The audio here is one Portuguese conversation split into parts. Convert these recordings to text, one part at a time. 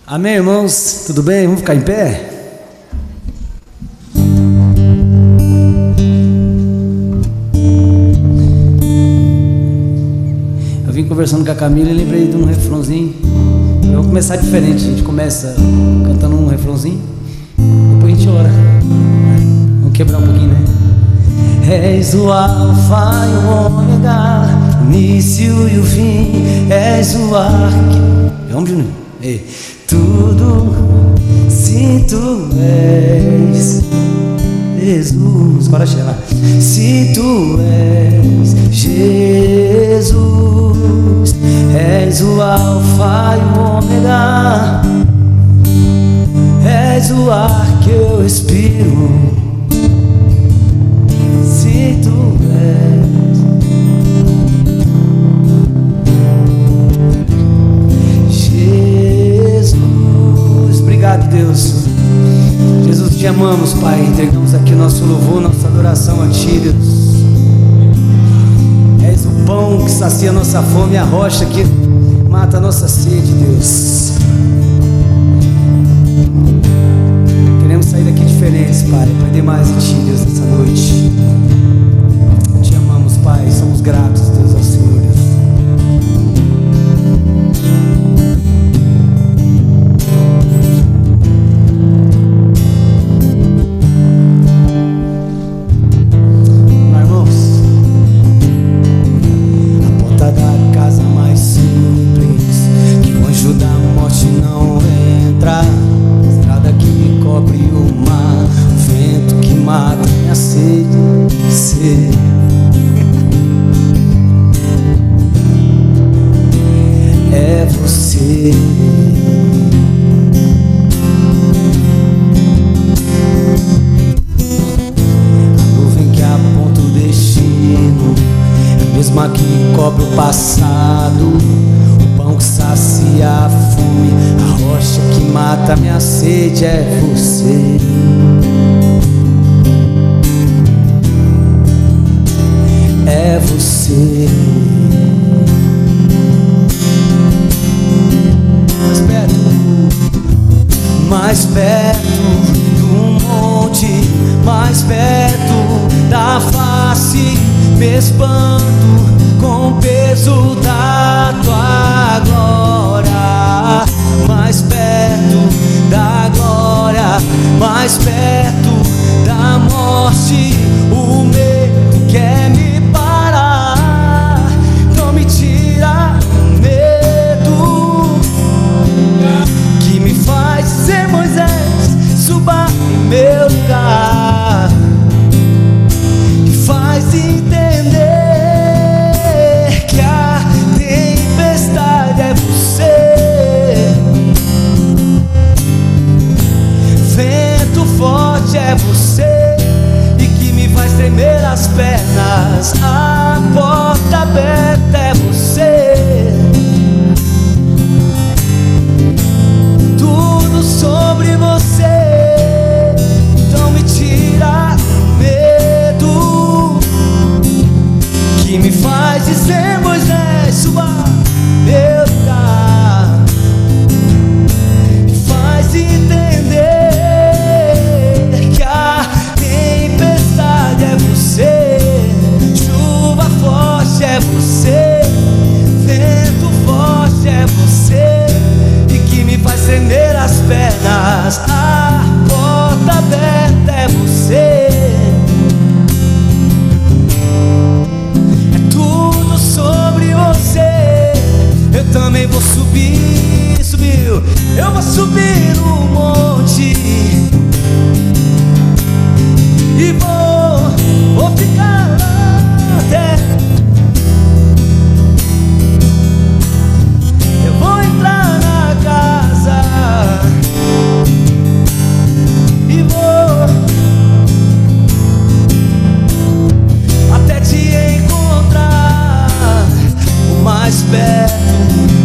Amém, irmãos? Tudo bem? Vamos ficar em pé? Eu vim conversando com a Camila e lembrei de um refrãozinho. Vamos começar diferente, a gente começa cantando um refrãozinho, depois a gente ora. Vamos quebrar um pouquinho, né? És o alfa e o ômega, início e o fim, és o Vamos, Juninho. Ei. Tudo, se tu és Jesus, bora chegar lá. Se tu és Jesus, és o alfa e o ômega, és o ar que eu respiro. Se tu és Jesus, obrigado, Deus. Jesus, te amamos, Pai. Entregamos aqui nosso louvor, nossa adoração a Ti, Deus. És o pão que sacia a nossa fome, a rocha que mata a nossa sede, Deus. Queremos sair daqui diferentes, Pai, aprender mais de Ti, Deus, nessa noite. Te amamos, Pai, somos gratos, Deus, ao Senhor, Deus. É você. A nuvem que aponta o destino, é a mesma que cobre o passado. O pão que sacia a fome, a rocha que mata minha sede, é você. É você. Mais perto do monte, mais perto da face, me espanto com o peso da tua glória. Mais perto da glória, mais perto da morte, o medo quer me parar, não me tira o medo que me faz dizer: Moisés, suba em meu lugar, que faz entender que a tempestade é você, vento forte é você, e que me faz tremer as pernas. A porta aberta é você. Sobre você, então me tira o medo que me faz dizer: Moisés, suba meu lugar, me faz entender que a tempestade é você, chuva forte é você, vento forte é você, e que me faz tremer as pernas. A porta aberta é você. É tudo sobre você. Eu também vou subir, subiu. Eu vou subir no monte e vou ficar lá até. Eu vou entrar na casa e vou até te encontrar. O mais perto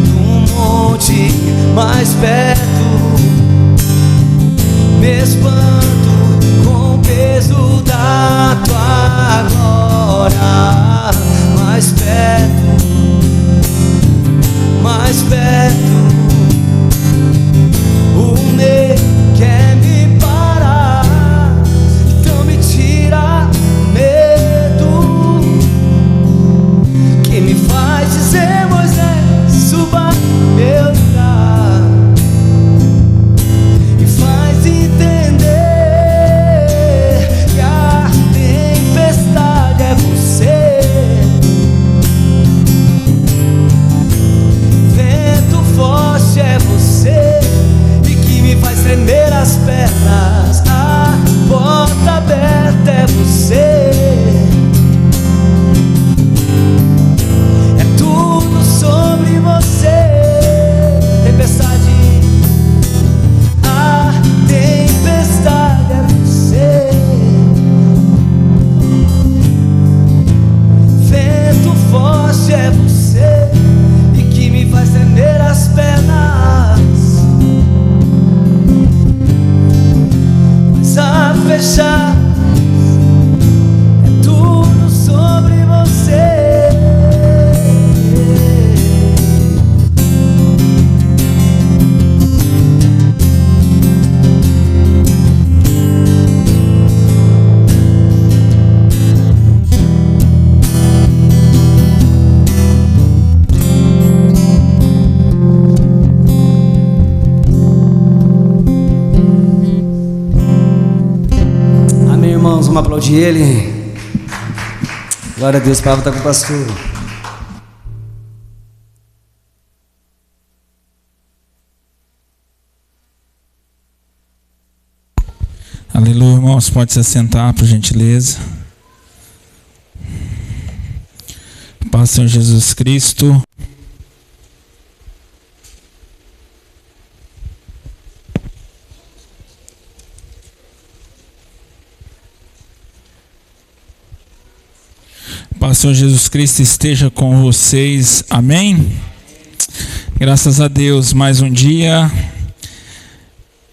do monte, mais perto, me espanto com o peso da tua glória. Mais perto, mais perto Vamos aplaudir ele. Glória a Deus, a palavra está com o pastor. Aleluia, irmãos, pode se assentar, por gentileza. Paz, Senhor Jesus Cristo. Paz, Senhor Jesus Cristo, esteja com vocês. Amém? Graças a Deus, mais um dia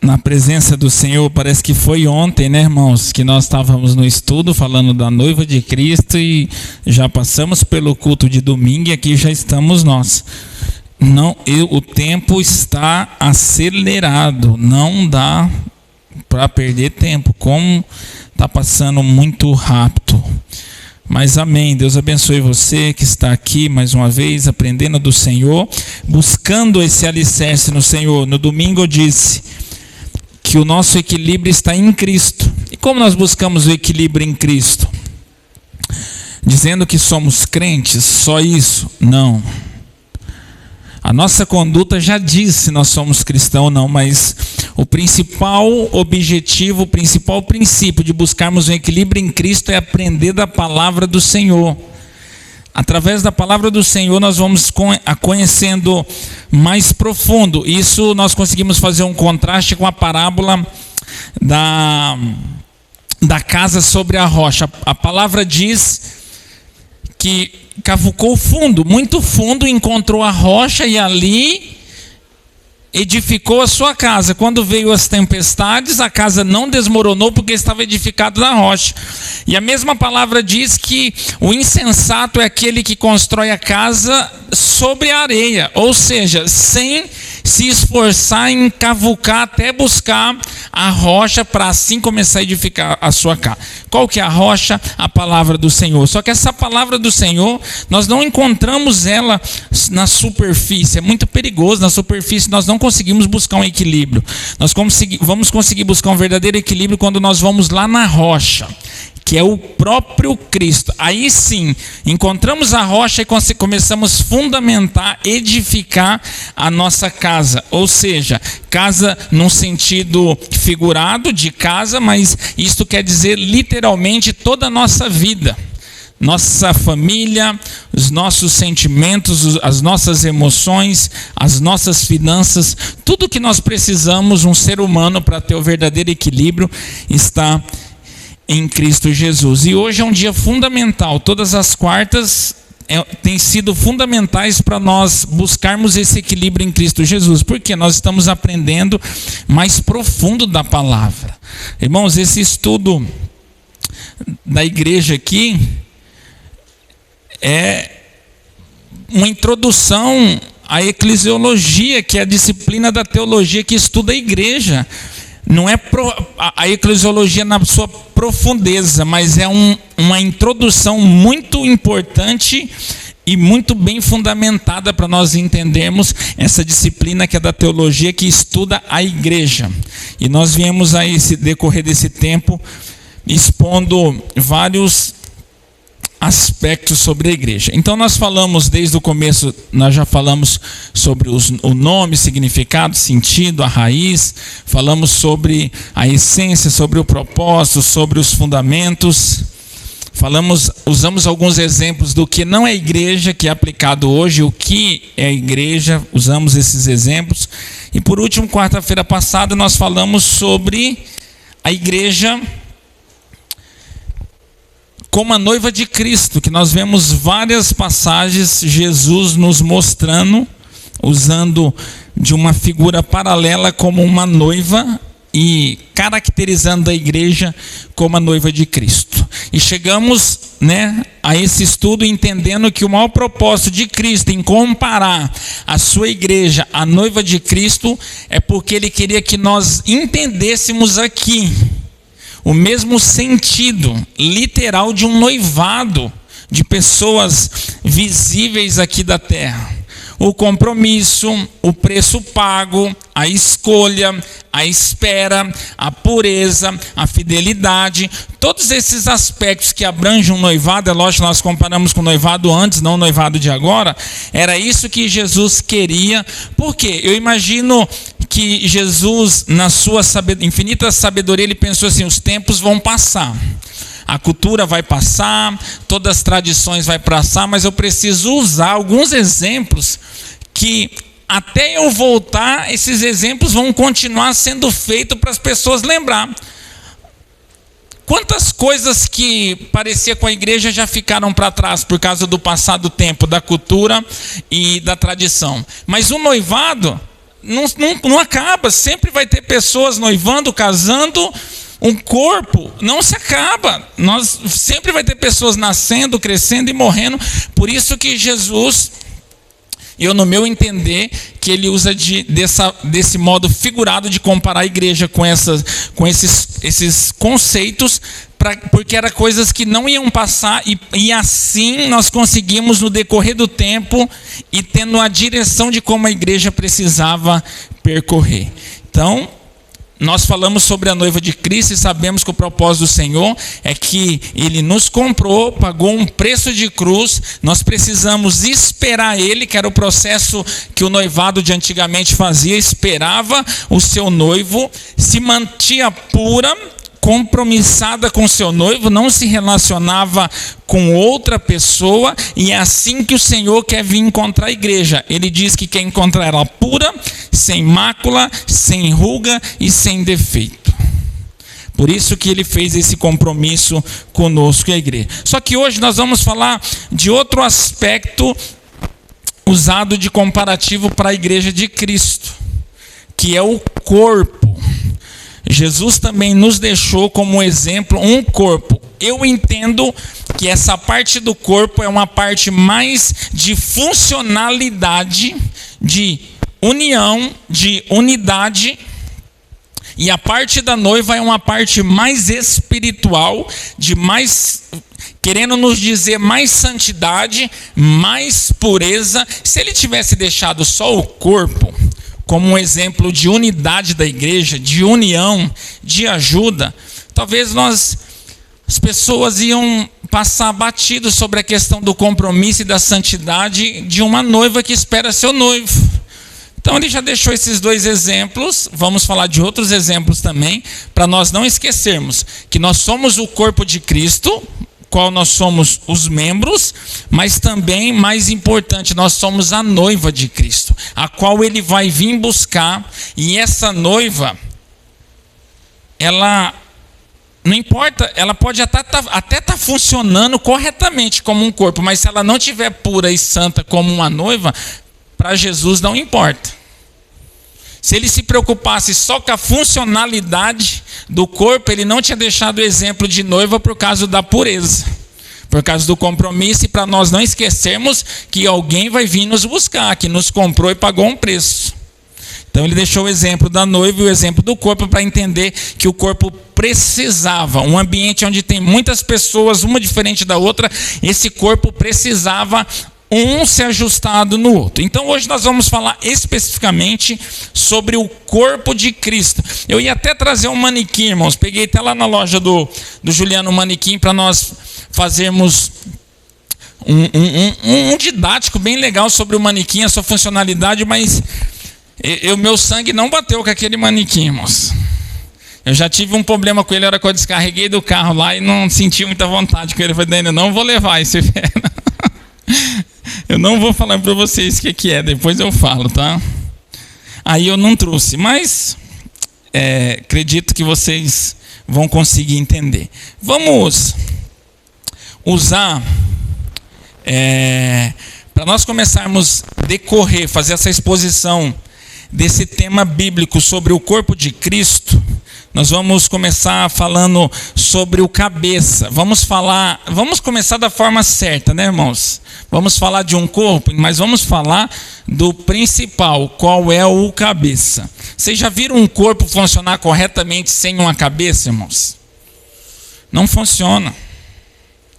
na presença do Senhor. Parece que foi ontem, né, irmãos, que nós estávamos no estudo falando da noiva de Cristo e já passamos pelo culto de domingo e aqui já estamos nós. O tempo está acelerado, não dá para perder tempo, como está passando muito rápido. Mas amém, Deus abençoe você que está aqui mais uma vez, aprendendo do Senhor, buscando esse alicerce no Senhor. No domingo eu disse que o nosso equilíbrio está em Cristo. E como nós buscamos o equilíbrio em Cristo? Dizendo que somos crentes, só isso? Não. A nossa conduta já diz se nós somos cristãos ou não, mas o principal objetivo, o principal princípio de buscarmos um equilíbrio em Cristo é aprender da palavra do Senhor. Através da palavra do Senhor nós vamos conhecendo mais profundo. Isso nós conseguimos fazer um contraste com a parábola da casa sobre a rocha. A palavra diz que cavucou fundo, muito fundo, encontrou a rocha e ali edificou a sua casa. Quando veio as tempestades, a casa não desmoronou porque estava edificado na rocha. E a mesma palavra diz que o insensato é aquele que constrói a casa sobre a areia, ou seja, sem se esforçar em cavucar até buscar a rocha para assim começar a edificar a sua casa. Qual que é a rocha? A palavra do Senhor. Só que essa palavra do Senhor, nós não encontramos ela na superfície. É muito perigoso. Na superfície nós não conseguimos buscar um equilíbrio. Nós vamos conseguir buscar um verdadeiro equilíbrio quando nós vamos lá na rocha, que é o próprio Cristo. Aí sim, encontramos a rocha e começamos a fundamentar, edificar a nossa casa. Ou seja, casa num sentido figurado de casa, mas isto quer dizer literalmente toda a nossa vida. Nossa família, os nossos sentimentos, as nossas emoções, as nossas finanças, tudo que nós precisamos, um ser humano, para ter o verdadeiro equilíbrio, está em Cristo Jesus. E hoje é um dia fundamental. Todas as quartas têm sido fundamentais para nós buscarmos esse equilíbrio em Cristo Jesus, porque nós estamos aprendendo mais profundo da palavra. Irmãos, esse estudo da igreja aqui é uma introdução à eclesiologia, que é a disciplina da teologia que estuda a igreja. Não é a eclesiologia na sua profundeza, mas é uma introdução muito importante e muito bem fundamentada para nós entendermos essa disciplina que é da teologia, que estuda a igreja. E nós viemos a esse decorrer desse tempo expondo vários aspectos sobre a igreja. Então nós falamos desde o começo, nós já falamos sobre o nome, significado, sentido, a raiz, falamos sobre a essência, sobre o propósito, sobre os fundamentos, usamos alguns exemplos do que não é igreja, que é aplicado hoje, o que é igreja, usamos esses exemplos. E por último, quarta-feira passada, nós falamos sobre a igreja como a noiva de Cristo, que nós vemos várias passagens, Jesus nos mostrando, usando de uma figura paralela como uma noiva e caracterizando a igreja como a noiva de Cristo. E chegamos, a esse estudo entendendo que o maior propósito de Cristo em comparar a sua igreja à noiva de Cristo é porque ele queria que nós entendêssemos aqui o mesmo sentido literal de um noivado de pessoas visíveis aqui da terra. o compromisso, o preço pago, a escolha, a espera, a pureza, a fidelidade, todos esses aspectos que abrangem um noivado. É lógico que nós comparamos com o noivado antes, não o noivado de agora. Era isso que Jesus queria. Por quê? Eu imagino que Jesus, na sua infinita sabedoria, ele pensou assim: os tempos vão passar, a cultura vai passar, todas as tradições vão passar, mas eu preciso usar alguns exemplos que, até eu voltar, esses exemplos vão continuar sendo feitos para as pessoas lembrar. Quantas coisas que parecia com a igreja já ficaram para trás por causa do passado tempo, da cultura e da tradição. Mas o noivado não acaba, sempre vai ter pessoas noivando, casando. Um corpo não se acaba, sempre vai ter pessoas nascendo, crescendo e morrendo. Por isso que Jesus, eu no meu entender, que ele usa desse modo figurado de comparar a igreja com esses conceitos, porque eram coisas que não iam passar, e assim nós conseguimos, no decorrer do tempo, e tendo a direção de como a igreja precisava percorrer. Então, nós falamos sobre a noiva de Cristo e sabemos que o propósito do Senhor é que Ele nos comprou, pagou um preço de cruz. Nós precisamos esperar Ele, que era o processo que o noivado de antigamente fazia. Esperava o seu noivo, se mantinha pura, compromissada com seu noivo, não se relacionava com outra pessoa, e é assim que o Senhor quer vir encontrar a igreja. Ele diz que quer encontrar ela pura, sem mácula, sem ruga e sem defeito. Por isso que ele fez esse compromisso conosco, a igreja. Só que hoje nós vamos falar de outro aspecto usado de comparativo para a igreja de Cristo, que é o corpo. Jesus também nos deixou como exemplo um corpo. Eu entendo que essa parte do corpo é uma parte mais de funcionalidade, de união, de unidade, e a parte da noiva é uma parte mais espiritual, de mais, querendo nos dizer, mais santidade, mais pureza. Se ele tivesse deixado só o corpo como um exemplo de unidade da igreja, de união, de ajuda, talvez as pessoas iam passar batido sobre a questão do compromisso e da santidade de uma noiva que espera seu noivo. Então ele já deixou esses dois exemplos. Vamos falar de outros exemplos também, para nós não esquecermos que nós somos o corpo de Cristo, qual nós somos os membros, mas também, mais importante, nós somos a noiva de Cristo, a qual ele vai vir buscar. E essa noiva, ela, não importa, ela pode até estar funcionando corretamente como um corpo, mas se ela não estiver pura e santa como uma noiva, para Jesus não importa. Se ele se preocupasse só com a funcionalidade do corpo, ele não tinha deixado o exemplo de noiva por causa da pureza, por causa do compromisso, e para nós não esquecermos que alguém vai vir nos buscar, que nos comprou e pagou um preço. Então ele deixou o exemplo da noiva e o exemplo do corpo para entender que o corpo precisava, um ambiente onde tem muitas pessoas, uma diferente da outra, esse corpo precisava um se ajustado no outro. Então hoje nós vamos falar especificamente sobre o corpo de Cristo. Eu ia até trazer um manequim, irmãos. Peguei até lá na loja do Juliano um manequim para nós fazermos um didático bem legal sobre o manequim, a sua funcionalidade, mas meu sangue não bateu com aquele manequim, irmãos. Eu já tive um problema com ele na hora que eu descarreguei do carro lá e não senti muita vontade com ele. Eu falei: eu não vou levar esse ferro. Eu não vou falar para vocês o que é, depois eu falo, tá? Aí eu não trouxe, mas acredito que vocês vão conseguir entender. Vamos usar, para nós começarmos a decorrer, fazer essa exposição desse tema bíblico sobre o corpo de Cristo. Nós vamos começar falando sobre o cabeça. Vamos começar da forma certa, né, irmãos? Vamos falar de um corpo, mas vamos falar do principal, qual é o cabeça. Vocês já viram um corpo funcionar corretamente sem uma cabeça, irmãos? Não funciona.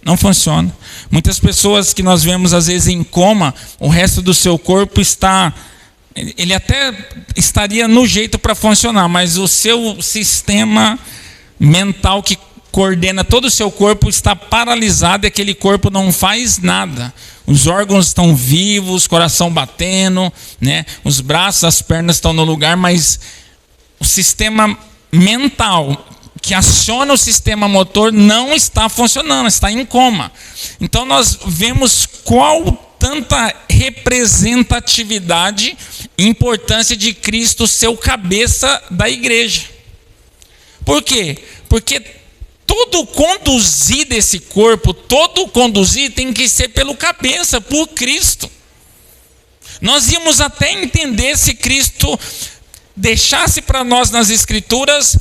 Não funciona. Muitas pessoas que nós vemos às vezes em coma, o resto do seu corpo ele até estaria no jeito para funcionar, mas o seu sistema mental que coordena todo o seu corpo está paralisado e aquele corpo não faz nada. Os órgãos estão vivos, coração batendo, né? Os braços, as pernas estão no lugar, mas o sistema mental que aciona o sistema motor não está funcionando, está em coma. Então nós vemos qual tanta representatividade e importância de Cristo ser o cabeça da igreja. Por quê? Porque todo conduzir desse corpo, todo conduzir tem que ser pelo cabeça, por Cristo. Nós íamos até entender se Cristo deixasse para nós nas Escrituras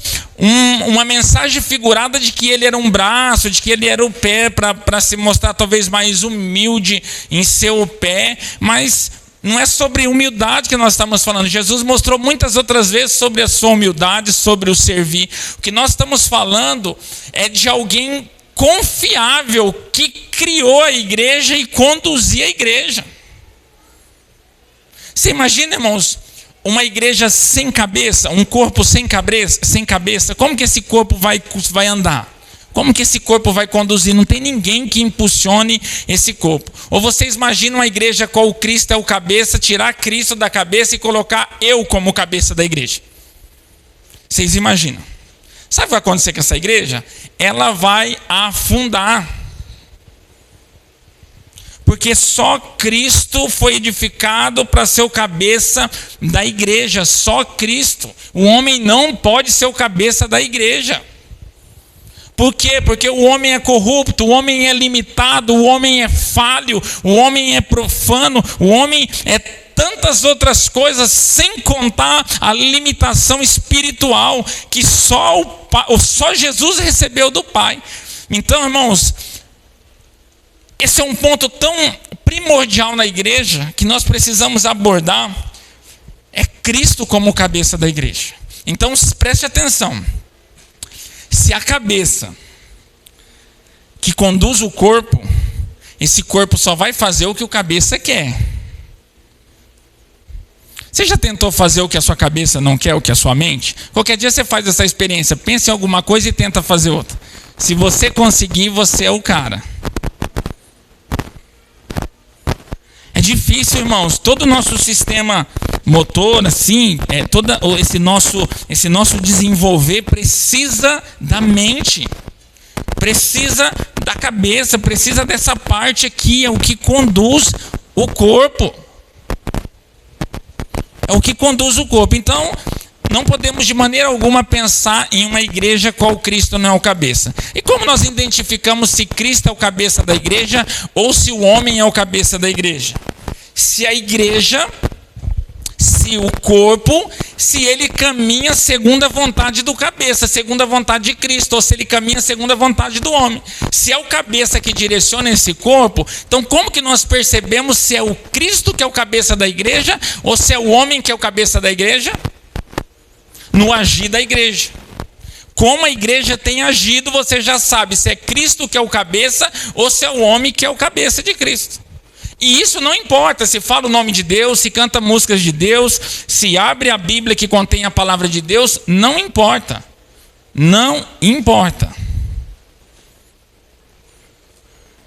uma mensagem figurada de que ele era um braço, de que ele era o pé, para se mostrar talvez mais humilde em seu pé, mas não é sobre humildade que nós estamos falando. Jesus mostrou muitas outras vezes sobre a sua humildade, sobre o servir. O que nós estamos falando é de alguém confiável que criou a igreja e conduzia a igreja. Você imagina, irmãos, uma igreja sem cabeça, um corpo sem cabeça, como que esse corpo vai andar? Como que esse corpo vai conduzir? Não tem ninguém que impulsione esse corpo. Ou vocês imaginam a igreja com o Cristo é o cabeça, tirar Cristo da cabeça e colocar eu como cabeça da igreja? Vocês imaginam? Sabe o que vai acontecer com essa igreja? Ela vai afundar. Porque só Cristo foi edificado para ser o cabeça da igreja. Só Cristo. O homem não pode ser o cabeça da igreja. Por quê? Porque o homem é corrupto, o homem é limitado, o homem é falho, o homem é profano, o homem é tantas outras coisas, sem contar a limitação espiritual que só Jesus recebeu do Pai. Então, irmãos, esse é um ponto tão primordial na igreja que nós precisamos abordar. É Cristo como cabeça da igreja. Então preste atenção. Se a cabeça que conduz o corpo, esse corpo só vai fazer o que o cabeça quer. Você já tentou fazer o que a sua cabeça não quer, o que a sua mente? Qualquer dia você faz essa experiência. Pensa em alguma coisa e tenta fazer outra. Se você conseguir, você é o cara. É difícil, irmãos. Todo o nosso sistema motor, assim, todo esse nosso desenvolver precisa da mente, precisa da cabeça, precisa dessa parte aqui, é o que conduz o corpo. É o que conduz o corpo. Então, não podemos de maneira alguma pensar em uma igreja qual Cristo não é o cabeça. E como nós identificamos se Cristo é o cabeça da igreja ou se o homem é o cabeça da igreja? Se a igreja, se o corpo, se ele caminha segundo a vontade do cabeça, segundo a vontade de Cristo, ou se ele caminha segundo a vontade do homem. Se é o cabeça que direciona esse corpo, então como que nós percebemos se é o Cristo que é o cabeça da igreja ou se é o homem que é o cabeça da igreja? No agir da igreja. Como a igreja tem agido, você já sabe se é Cristo que é o cabeça ou se é o homem que é o cabeça de Cristo. E isso não importa se fala o nome de Deus, se canta músicas de Deus, se abre a Bíblia que contém a palavra de Deus, não importa. Não importa.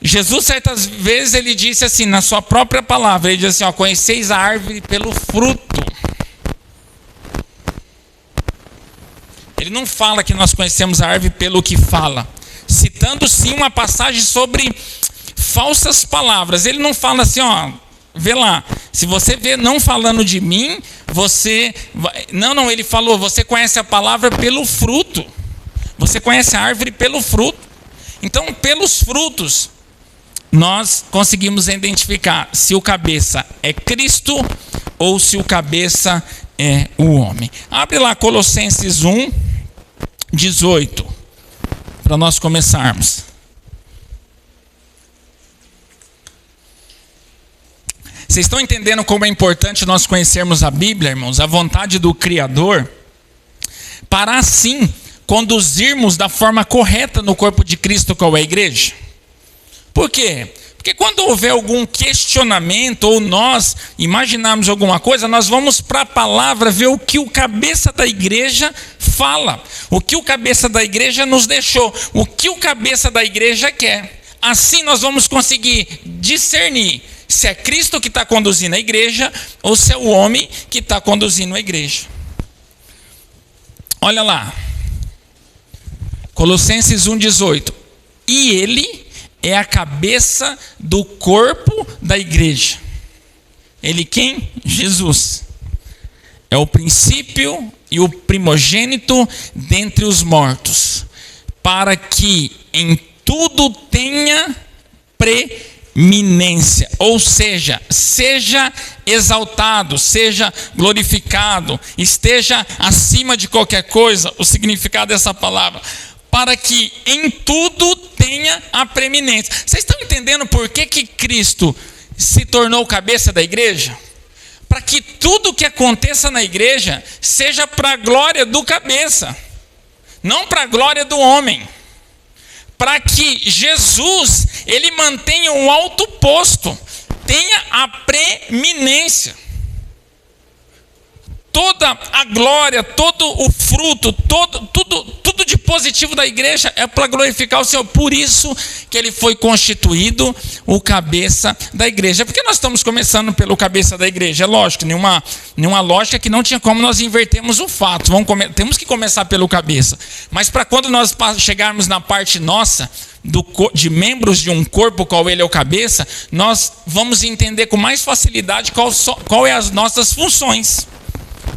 Jesus certas vezes ele disse assim, na sua própria palavra, ele disse assim, conheceis a árvore pelo fruto. Ele não fala que nós conhecemos a árvore pelo que fala, citando sim uma passagem sobre falsas palavras. Ele não fala assim, vê lá, se você vê não falando de mim, você vai... Não, ele falou, você conhece a palavra pelo fruto. Você conhece a árvore pelo fruto. Então, pelos frutos, nós conseguimos identificar se o cabeça é Cristo ou se o cabeça é o homem. Abre lá Colossenses 1, 18, para nós começarmos. Vocês estão entendendo como é importante nós conhecermos a Bíblia, irmãos? A vontade do Criador, para assim conduzirmos da forma correta no corpo de Cristo, qual é a igreja? Por quê? Porque quando houver algum questionamento ou nós imaginarmos alguma coisa, nós vamos para a palavra ver o que o cabeça da igreja fala, o que o cabeça da igreja nos deixou, o que o cabeça da igreja quer. Assim nós vamos conseguir discernir se é Cristo que está conduzindo a igreja ou se é o homem que está conduzindo a igreja. Olha lá, Colossenses 1,18. E ele é a cabeça do corpo da igreja. Ele quem? Jesus. É o princípio e o primogênito dentre os mortos, para que em tudo tenha preeminência, ou seja, seja exaltado, seja glorificado, esteja acima de qualquer coisa. O significado dessa palavra: para que em tudo tenha a preeminência. Vocês estão entendendo por que Cristo se tornou cabeça da igreja? Para que tudo que aconteça na igreja seja para a glória do cabeça, não para a glória do homem. Para que Jesus, ele mantenha um alto posto, tenha a preeminência. Toda a glória, todo o fruto, tudo de positivo da igreja é para glorificar o Senhor. Por isso que ele foi constituído o cabeça da igreja. Porque nós estamos começando pelo cabeça da igreja? É lógico, nenhuma lógica que não tinha como nós invertermos o fato. Temos que começar pelo cabeça. Mas para quando nós chegarmos na parte nossa, de membros de um corpo, qual ele é o cabeça, nós vamos entender com mais facilidade qual é as nossas funções.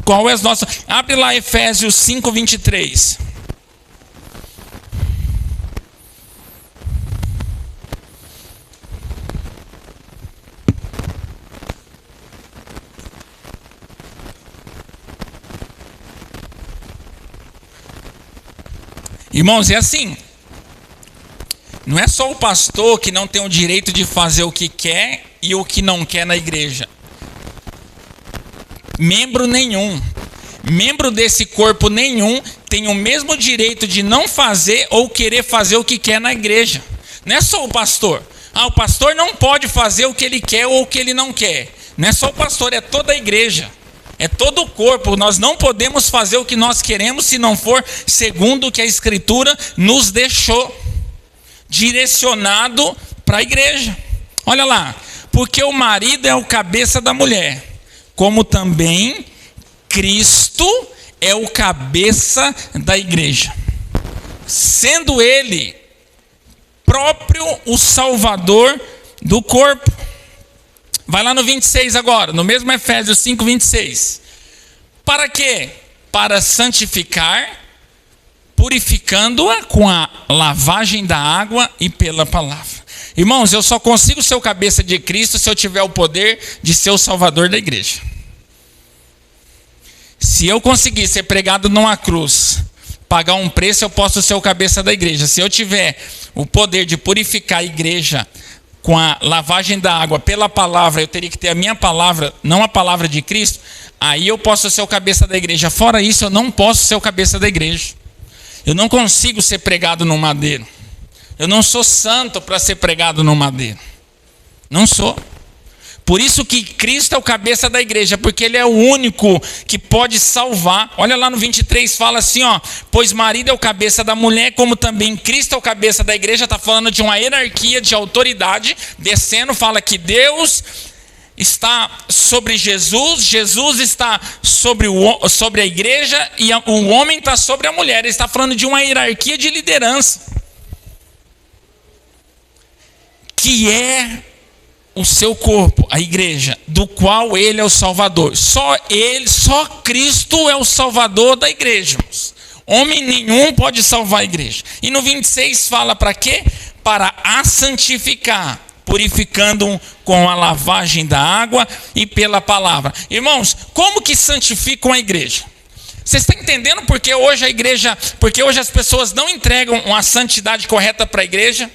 Qual é as nossas... Abre lá Efésios 5:23. Irmãos, é assim. Não é só o pastor que não tem o direito de fazer o que quer e o que não quer na igreja. Membro nenhum, membro desse corpo nenhum tem o mesmo direito de não fazer ou querer fazer o que quer na igreja. Não é só o pastor. O pastor não pode fazer o que ele quer ou o que ele não quer. Não é só o pastor, é toda a igreja. É todo o corpo. Nós não podemos fazer o que nós queremos se não for segundo o que a Escritura nos deixou direcionado para a igreja. Olha lá, porque o marido é o cabeça da mulher, como também Cristo é o cabeça da igreja, sendo ele próprio o Salvador do corpo. Vai lá no 26 agora, no mesmo Efésios 5:26. Para quê? Para santificar, purificando-a com a lavagem da água e pela palavra. Irmãos, eu só consigo ser o cabeça de Cristo se eu tiver o poder de ser o Salvador da igreja. Se eu conseguir ser pregado numa cruz, pagar um preço, eu posso ser o cabeça da igreja. Se eu tiver o poder de purificar a igreja com a lavagem da água pela palavra, eu teria que ter a minha palavra, não a palavra de Cristo, aí eu posso ser o cabeça da igreja. Fora isso, eu não posso ser o cabeça da igreja. Eu não consigo ser pregado no madeiro. Eu não sou santo para ser pregado no madeiro. Não sou. Por isso que Cristo é o cabeça da igreja, porque ele é o único que pode salvar. Olha lá no 23, fala assim, pois marido é o cabeça da mulher, como também Cristo é o cabeça da igreja. Está falando de uma hierarquia de autoridade, descendo, fala que Deus está sobre Jesus, Jesus está sobre a igreja e o homem está sobre a mulher. Ele está falando de uma hierarquia de liderança, que é o seu corpo, a igreja, do qual ele é o Salvador. Só Cristo é o Salvador da igreja. Homem nenhum pode salvar a igreja. E no 26 fala para quê? Para a santificar, purificando com a lavagem da água e pela palavra. Irmãos, como que santificam a igreja? Vocês estão entendendo porque hoje as pessoas não entregam uma santidade correta para a igreja?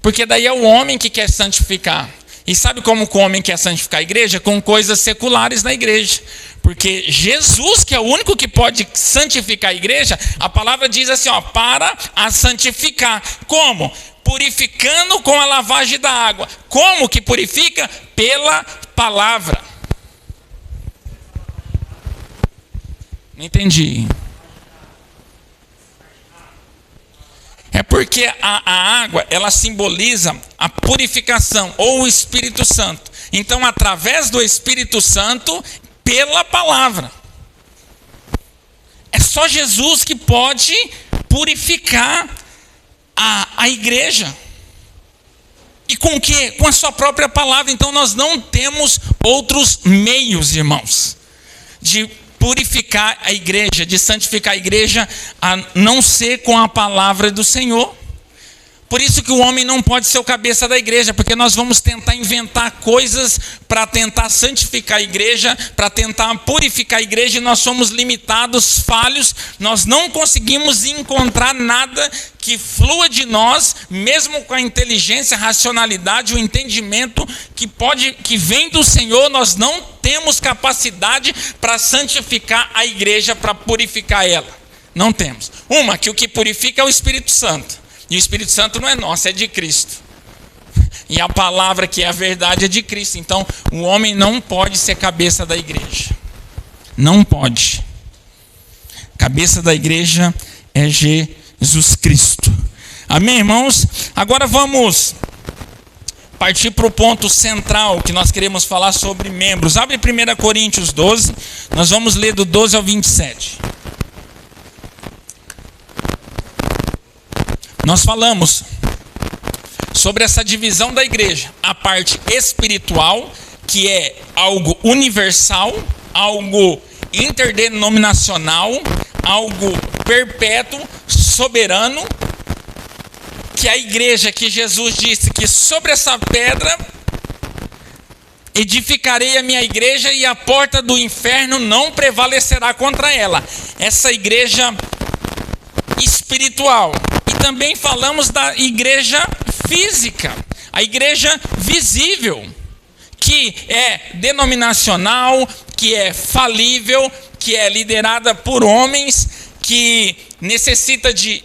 Porque daí é o homem que quer santificar. E sabe como o homem quer santificar a igreja? Com coisas seculares na igreja. Porque Jesus, que é o único que pode santificar a igreja, a palavra diz assim, para a santificar. Como? purificando com a lavagem da água. Como que purifica? Pela palavra. Não entendi. É porque a água, ela simboliza a purificação, ou o Espírito Santo. Então, através do Espírito Santo, pela palavra. É só Jesus que pode purificar a igreja. E com o quê? Com a sua própria palavra. Então, nós não temos outros meios, irmãos, de purificar a igreja, de santificar a igreja, a não ser com a palavra do Senhor. Por isso que o homem não pode ser o cabeça da igreja, porque nós vamos tentar inventar coisas para tentar santificar a igreja, para tentar purificar a igreja, e nós somos limitados, falhos, nós não conseguimos encontrar nada que flua de nós, mesmo com a inteligência, a racionalidade, o entendimento que vem do Senhor. Nós não temos capacidade para santificar a igreja, para purificar ela. Não temos. Que o que purifica é o Espírito Santo. E o Espírito Santo não é nosso, é de Cristo. E a palavra que é a verdade é de Cristo. Então, o homem não pode ser cabeça da igreja. Não pode. Cabeça da igreja é Jesus Cristo. Amém, irmãos? Agora vamos partir para o ponto central que nós queremos falar sobre membros. Abre 1 Coríntios 12. Nós vamos ler do 12 ao 27. Nós falamos sobre essa divisão da igreja, a parte espiritual, que é algo universal, algo interdenominacional, algo perpétuo, soberano, que a igreja que Jesus disse que sobre essa pedra edificarei a minha igreja e a porta do inferno não prevalecerá contra ela. Essa igreja espiritual. E também falamos da igreja física, a igreja visível, que é denominacional, que é falível, que é liderada por homens, que necessita de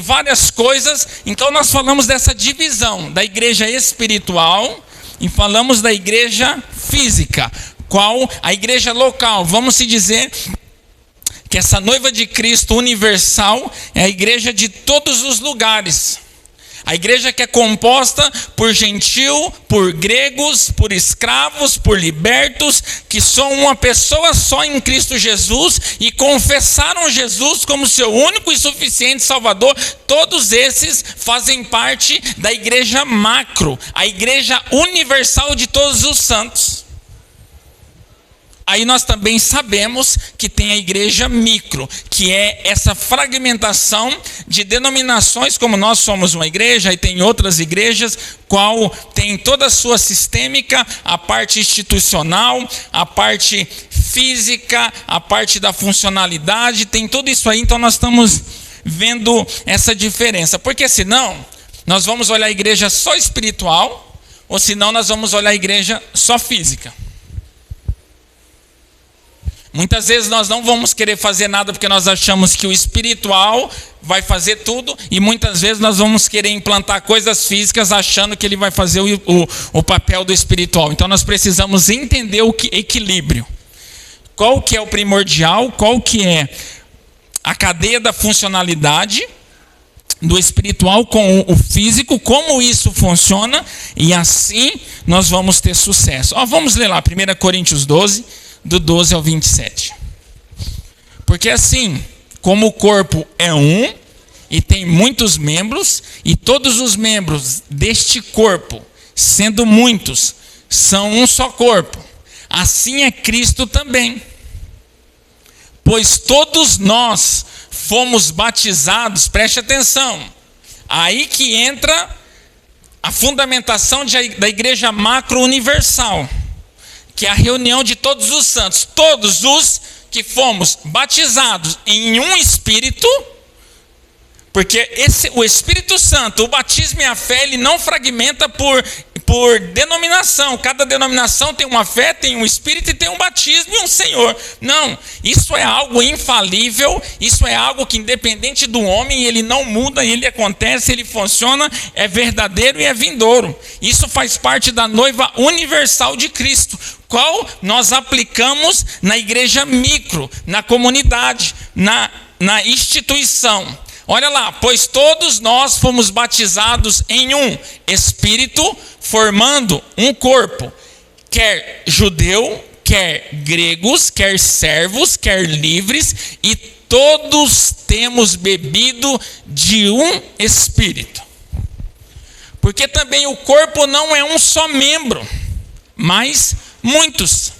várias coisas. Então nós falamos dessa divisão da igreja espiritual e falamos da igreja física. Qual? A igreja local. Vamos se dizer que essa noiva de Cristo universal é a igreja de todos os lugares. A igreja que é composta por gentil, por gregos, por escravos, por libertos, que são uma pessoa só em Cristo Jesus e confessaram Jesus como seu único e suficiente Salvador. Todos esses fazem parte da igreja macro, a igreja universal de todos os santos. Aí nós também sabemos que tem a igreja micro, que é essa fragmentação de denominações, como nós somos uma igreja, e tem outras igrejas, qual tem toda a sua sistêmica, a parte institucional, a parte física, a parte da funcionalidade, tem tudo isso aí. Então nós estamos vendo essa diferença, porque senão nós vamos olhar a igreja só espiritual, ou senão nós vamos olhar a igreja só física. Muitas vezes nós não vamos querer fazer nada porque nós achamos que o espiritual vai fazer tudo, e muitas vezes nós vamos querer implantar coisas físicas achando que ele vai fazer o papel do espiritual. Então nós precisamos entender o equilíbrio. Qual que é o primordial, qual que é a cadeia da funcionalidade do espiritual com o físico, como isso funciona, e assim nós vamos ter sucesso. Vamos ler lá 1 Coríntios 12, do 12 ao 27. Porque assim, como o corpo é um e tem muitos membros, e todos os membros deste corpo, sendo muitos, são um só corpo, assim é Cristo também. Pois todos nós fomos batizados, preste atenção, aí que entra a fundamentação da igreja macro universal, que é a reunião de todos os santos, todos os que fomos batizados em um Espírito, porque o Espírito Santo, o batismo e a fé, ele não fragmenta por por denominação. Cada denominação tem uma fé, tem um Espírito e tem um batismo e um Senhor. Não, isso é algo infalível, isso é algo que independente do homem, ele não muda, ele acontece, ele funciona, é verdadeiro e é vindouro. Isso faz parte da noiva universal de Cristo, qual nós aplicamos na igreja micro, na comunidade, na instituição. Olha lá, pois todos nós fomos batizados em um Espírito, formando um corpo, quer judeu, quer gregos, quer servos, quer livres, e todos temos bebido de um Espírito. Porque também o corpo não é um só membro, mas muitos.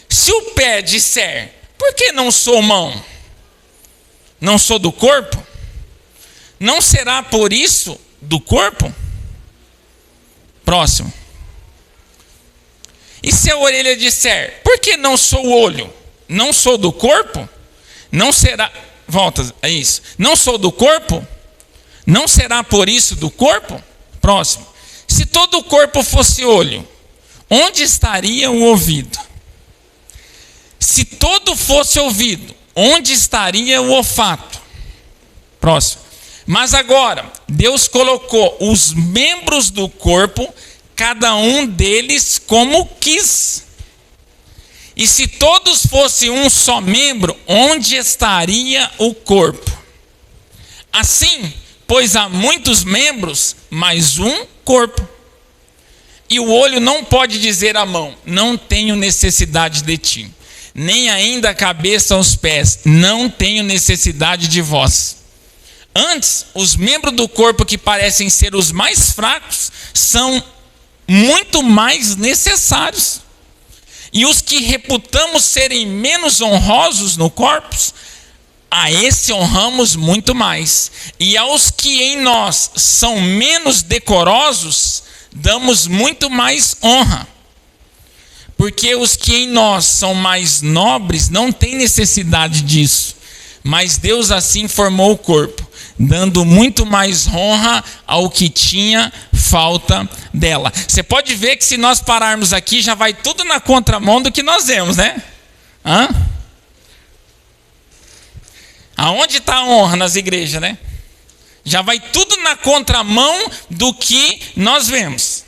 Se o pé disser, por que não sou mão? Não sou do corpo? Não será por isso do corpo? Próximo. E se a orelha disser, por que não sou o olho? Não sou do corpo? Não será, volta, é isso. Não sou do corpo? Não será por isso do corpo? Próximo. Se todo o corpo fosse olho, onde estaria o ouvido? Se todo fosse ouvido, onde estaria o olfato? Próximo. Mas agora, Deus colocou os membros do corpo, cada um deles como quis. E se todos fossem um só membro, onde estaria o corpo? Assim, pois há muitos membros, mas um corpo. E o olho não pode dizer à mão, não tenho necessidade de ti. Nem ainda a cabeça aos pés, não tenho necessidade de vós. Antes, os membros do corpo que parecem ser os mais fracos, são muito mais necessários. E os que reputamos serem menos honrosos no corpo, a esse honramos muito mais. E aos que em nós são menos decorosos, damos muito mais honra. Porque os que em nós são mais nobres não têm necessidade disso. Mas Deus assim formou o corpo, dando muito mais honra ao que tinha falta dela. Você pode ver que se nós pararmos aqui, já vai tudo na contramão do que nós vemos, né? Aonde está a honra nas igrejas, né? Já vai tudo na contramão do que nós vemos.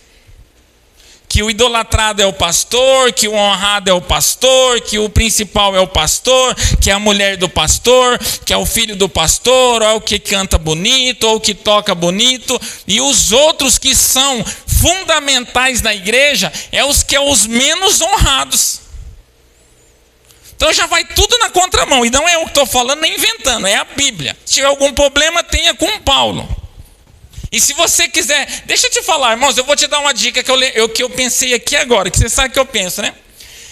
Que o idolatrado é o pastor, que o honrado é o pastor, que o principal é o pastor, que é a mulher do pastor, que é o filho do pastor, ou é o que canta bonito, ou o que toca bonito, e os outros que são fundamentais na igreja é os que são os menos honrados. Então já vai tudo na contramão, e não é eu que estou falando nem inventando, é a Bíblia. Se tiver algum problema, tenha com Paulo. E se você quiser, deixa eu te falar, irmãos, eu vou te dar uma dica que eu pensei aqui agora, que você sabe que eu penso, né?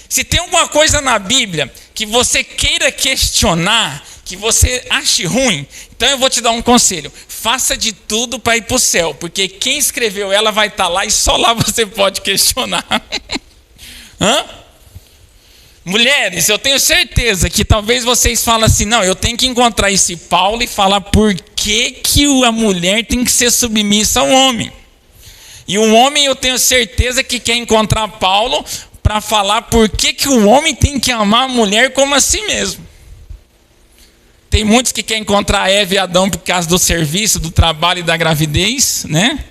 Se tem alguma coisa na Bíblia que você queira questionar, que você ache ruim, então eu vou te dar um conselho. Faça de tudo para ir para o céu, porque quem escreveu ela vai estar lá e só lá você pode questionar. Mulheres, eu tenho certeza que talvez vocês falem assim, não, eu tenho que encontrar esse Paulo e falar por que a mulher tem que ser submissa ao homem. E o homem, eu tenho certeza que quer encontrar Paulo para falar por que o homem tem que amar a mulher como a si mesmo. Tem muitos que querem encontrar Eva e Adão por causa do serviço, do trabalho e da gravidez, né?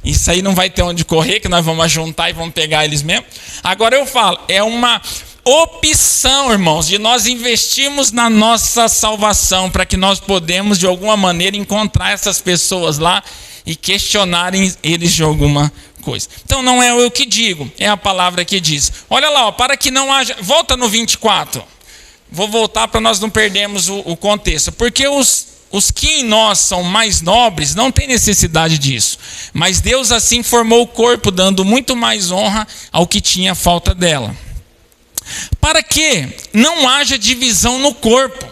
Isso aí não vai ter onde correr, que nós vamos juntar e vamos pegar eles mesmo. Agora eu falo, é uma opção, irmãos, de nós investirmos na nossa salvação, para que nós podemos de alguma maneira encontrar essas pessoas lá e questionarem eles de alguma coisa. Então não é eu que digo, é a palavra que diz. Olha lá, para que não haja, volta no 24, vou voltar para nós não perdermos o contexto, porque os que em nós são mais nobres não têm necessidade disso, mas Deus assim formou o corpo, dando muito mais honra ao que tinha falta dela. Para que não haja divisão no corpo,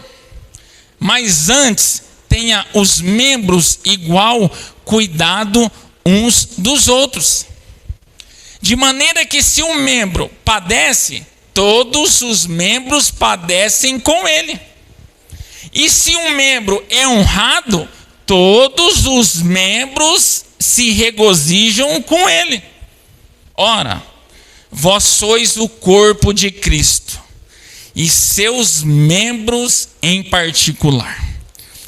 mas antes tenha os membros igual cuidado uns dos outros. De maneira que se um membro padece, todos os membros padecem com ele. E se um membro é honrado, todos os membros se regozijam com ele. Ora, vós sois o corpo de Cristo, e seus membros em particular.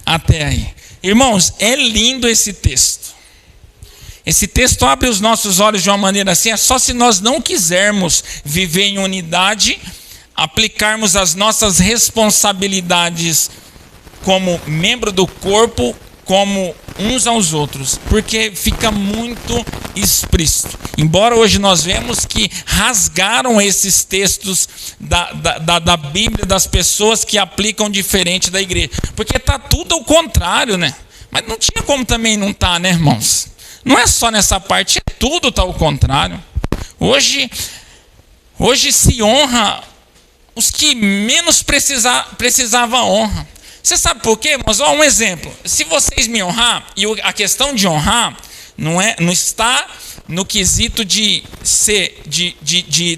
Até aí. Irmãos, é lindo esse texto. Esse texto abre os nossos olhos de uma maneira assim, é só se nós não quisermos viver em unidade, aplicarmos as nossas responsabilidades como membro do corpo, como uns aos outros, porque fica muito explícito. Embora hoje nós vemos que rasgaram esses textos da Bíblia, das pessoas que aplicam diferente da igreja, porque está tudo ao contrário, né? Mas não tinha como também não estar, né, irmãos? Não é só nessa parte, é tudo está ao contrário. Hoje se honra os que menos precisavam honra. Você sabe por quê, irmãos? Ó, um exemplo. Se vocês me honrar, e a questão de honrar não está no quesito de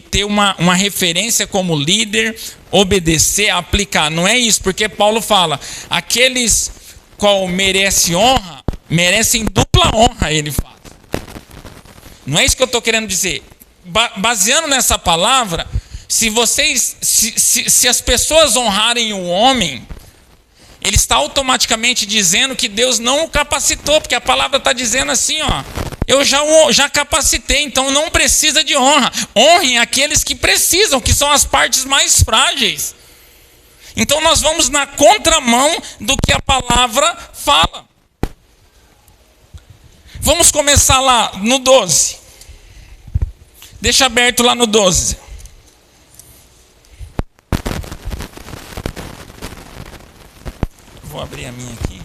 ter uma referência como líder, obedecer, aplicar. Não é isso, porque Paulo fala, aqueles qual merecem honra, merecem dupla honra, ele fala. Não é isso que eu estou querendo dizer. Baseando nessa palavra, se as pessoas honrarem o homem, ele está automaticamente dizendo que Deus não o capacitou, porque a palavra está dizendo assim, ó, eu já capacitei, então não precisa de honra. Honrem aqueles que precisam, que são as partes mais frágeis. Então nós vamos na contramão do que a palavra fala. Vamos começar lá no 12. Deixa aberto lá no 12. Vou abrir a minha aqui.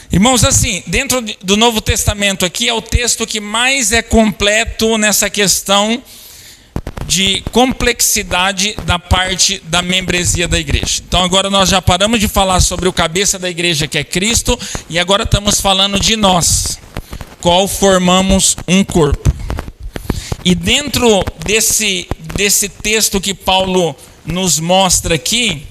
Irmãos, assim, dentro do Novo Testamento aqui é o texto que mais é completo nessa questão de complexidade da parte da membresia da igreja. Então agora nós já paramos de falar sobre o cabeça da igreja, que é Cristo, e agora estamos falando de nós, qual formamos um corpo. E dentro desse texto que Paulo nos mostra aqui,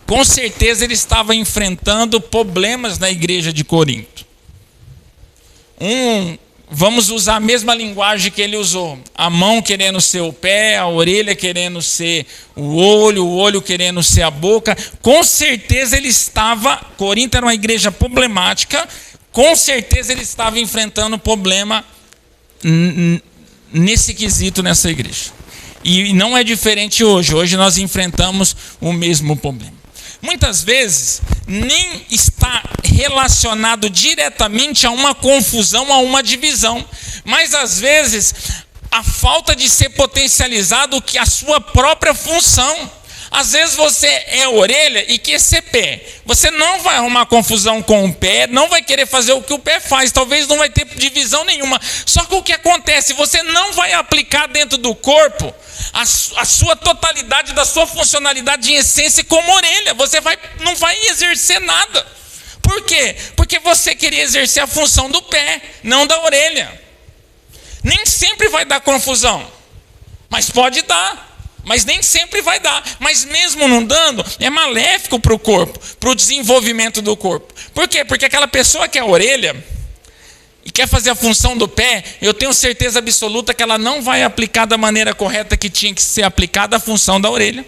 com certeza ele estava enfrentando problemas na igreja de Corinto. Vamos usar a mesma linguagem que ele usou. A mão querendo ser o pé, a orelha querendo ser o olho querendo ser a boca. Com certeza ele estava, Corinto era uma igreja problemática, com certeza ele estava enfrentando problema nesse quesito nessa igreja. E não é diferente hoje. Hoje nós enfrentamos o mesmo problema. Muitas vezes nem está relacionado diretamente a uma confusão, a uma divisão, mas às vezes a falta de ser potencializado que a sua própria função. Às vezes você é orelha e quer ser pé. Você não vai arrumar confusão com o pé, não vai querer fazer o que o pé faz, talvez não vai ter divisão nenhuma. Só que o que acontece? Você não vai aplicar dentro do corpo a sua totalidade da sua funcionalidade em essência como orelha. Você não vai exercer nada. Por quê? Porque você queria exercer a função do pé, não da orelha. Nem sempre vai dar confusão, mas pode dar. Mas nem sempre vai dar. Mas mesmo não dando, é maléfico para o corpo, para o desenvolvimento do corpo. Por quê? Porque aquela pessoa que é a orelha e quer fazer a função do pé, eu tenho certeza absoluta que ela não vai aplicar da maneira correta que tinha que ser aplicada a função da orelha.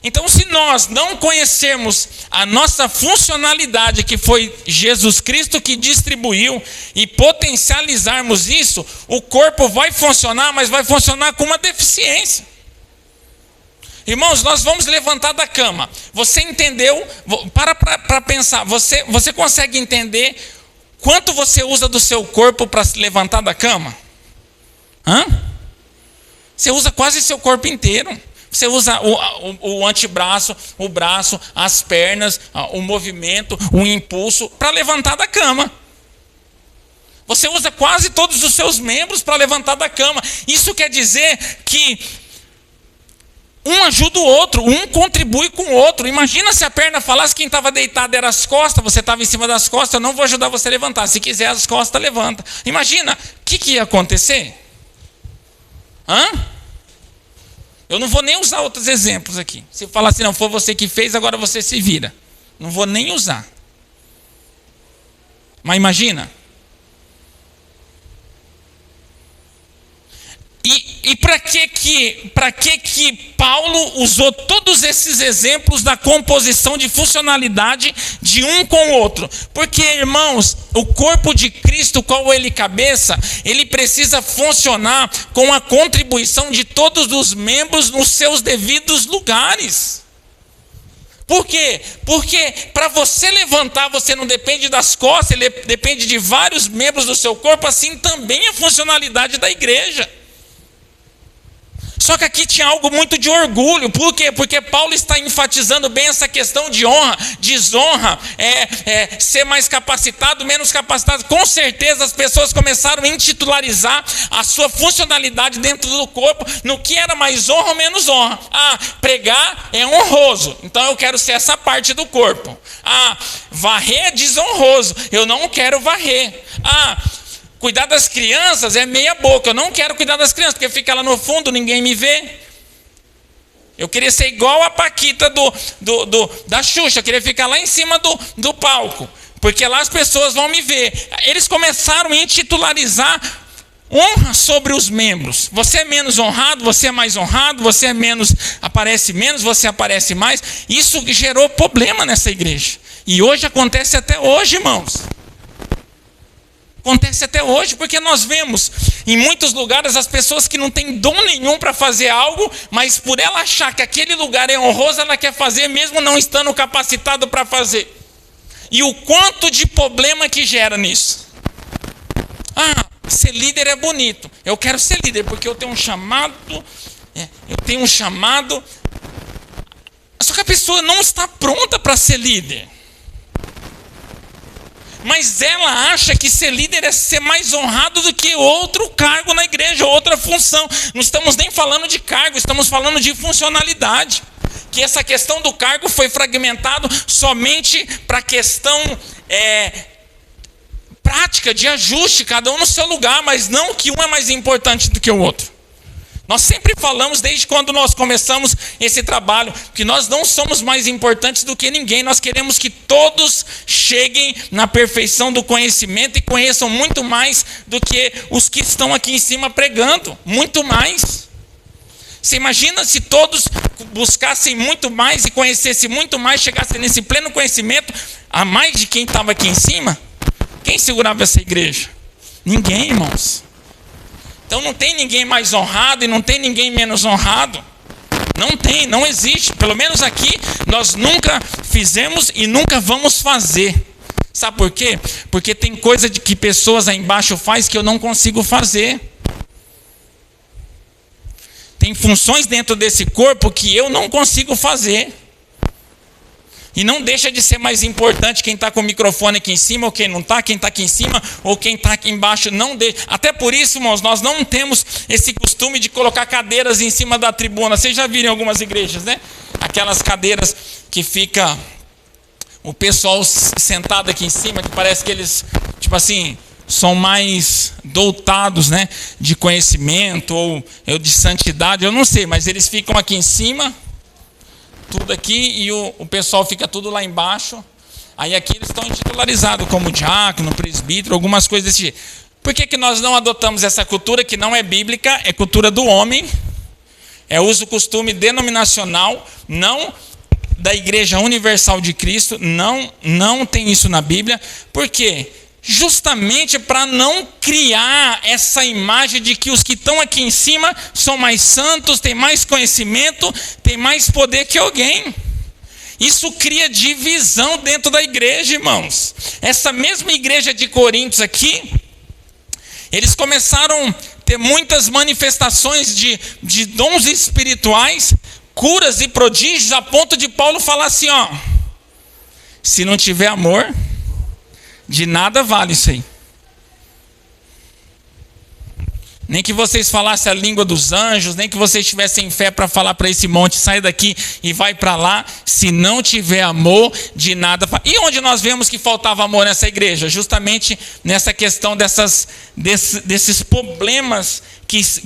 Então, se nós não conhecermos a nossa funcionalidade, que foi Jesus Cristo que distribuiu, e potencializarmos isso, o corpo vai funcionar, mas vai funcionar com uma deficiência. Irmãos, nós vamos levantar da cama. Você entendeu? Para pensar. Você consegue entender quanto você usa do seu corpo para se levantar da cama? Você usa quase seu corpo inteiro. Você usa o antebraço, o braço, as pernas, o movimento, o impulso para levantar da cama. Você usa quase todos os seus membros para levantar da cama. Isso quer dizer que um ajuda o outro, um contribui com o outro. Imagina se a perna falasse que quem estava deitado era as costas, você estava em cima das costas, eu não vou ajudar você a levantar. Se quiser as costas, levanta. Imagina, o que ia acontecer? Eu não vou nem usar outros exemplos aqui. Se falar assim, não, foi você que fez, agora você se vira. Não vou nem usar. Mas imagina, E para que Paulo usou todos esses exemplos da composição de funcionalidade de um com o outro? Porque, irmãos, o corpo de Cristo, qual ele cabeça, ele precisa funcionar com a contribuição de todos os membros nos seus devidos lugares. Por quê? Porque para você levantar, você não depende das costas, ele depende de vários membros do seu corpo, assim também a funcionalidade da igreja. Só que aqui tinha algo muito de orgulho. Por quê? Porque Paulo está enfatizando bem essa questão de honra, desonra, ser mais capacitado, menos capacitado. Com certeza as pessoas começaram a intitularizar a sua funcionalidade dentro do corpo no que era mais honra ou menos honra. Pregar é honroso, então eu quero ser essa parte do corpo. Varrer é desonroso, eu não quero varrer. Cuidar das crianças é meia boca. Eu não quero cuidar das crianças, porque fica lá no fundo, ninguém me vê. Eu queria ser igual a Paquita da Xuxa. Eu queria ficar lá em cima do palco, porque lá as pessoas vão me ver. Eles começaram a intitularizar honra sobre os membros. Você é menos honrado, você é mais honrado, você é menos, aparece menos, você aparece mais. Isso gerou problema nessa igreja. E hoje acontece até hoje, irmãos. Acontece até hoje, porque nós vemos em muitos lugares as pessoas que não têm dom nenhum para fazer algo, mas por ela achar que aquele lugar é honroso, ela quer fazer mesmo não estando capacitado para fazer. E o quanto de problema que gera nisso. Ser líder é bonito. Eu quero ser líder porque eu tenho um chamado. Só que a pessoa não está pronta para ser líder. Mas ela acha que ser líder é ser mais honrado do que outro cargo na igreja, outra função. Não estamos nem falando de cargo, estamos falando de funcionalidade. Que essa questão do cargo foi fragmentado somente para a questão prática, de ajuste, cada um no seu lugar, mas não que um é mais importante do que o outro. Nós sempre falamos, desde quando nós começamos esse trabalho, que nós não somos mais importantes do que ninguém. Nós queremos que todos cheguem na perfeição do conhecimento e conheçam muito mais do que os que estão aqui em cima pregando. Muito mais. Você imagina se todos buscassem muito mais e conhecessem muito mais, chegassem nesse pleno conhecimento, a mais de quem estava aqui em cima? Quem segurava essa igreja? Ninguém, irmãos. Então não tem ninguém mais honrado e não tem ninguém menos honrado. Não tem, não existe. Pelo menos aqui nós nunca fizemos e nunca vamos fazer. Sabe por quê? Porque tem coisa que pessoas aí embaixo fazem que eu não consigo fazer. Tem funções dentro desse corpo que eu não consigo fazer. E não deixa de ser mais importante quem está com o microfone aqui em cima, ou quem não está, quem está aqui em cima, ou quem está aqui embaixo. Não deixa. Até por isso, irmãos, nós não temos esse costume de colocar cadeiras em cima da tribuna. Vocês já viram em algumas igrejas, né? Aquelas cadeiras que fica o pessoal sentado aqui em cima, que parece que eles, tipo assim, são mais doutados, né? De conhecimento ou de santidade, eu não sei, mas eles ficam aqui em cima, tudo aqui, e o pessoal fica tudo lá embaixo. Aí aqui eles estão intitularizados como diácono, presbítero, algumas coisas desse jeito. Por que nós não adotamos essa cultura que não é bíblica, é cultura do homem, é uso, costume denominacional, não da Igreja Universal de Cristo, não tem isso na Bíblia. Por quê? Justamente para não criar essa imagem de que os que estão aqui em cima são mais santos, têm mais conhecimento, têm mais poder que alguém. Isso cria divisão dentro da igreja, irmãos. Essa mesma igreja de Coríntios aqui, eles começaram a ter muitas manifestações de dons espirituais, curas e prodígios, a ponto de Paulo falar assim, se não tiver amor, de nada vale isso aí. Nem que vocês falassem a língua dos anjos, nem que vocês tivessem fé para falar para esse monte, sai daqui e vai para lá, se não tiver amor, de nada vale. E onde nós vemos que faltava amor nessa igreja? Justamente nessa questão desses problemas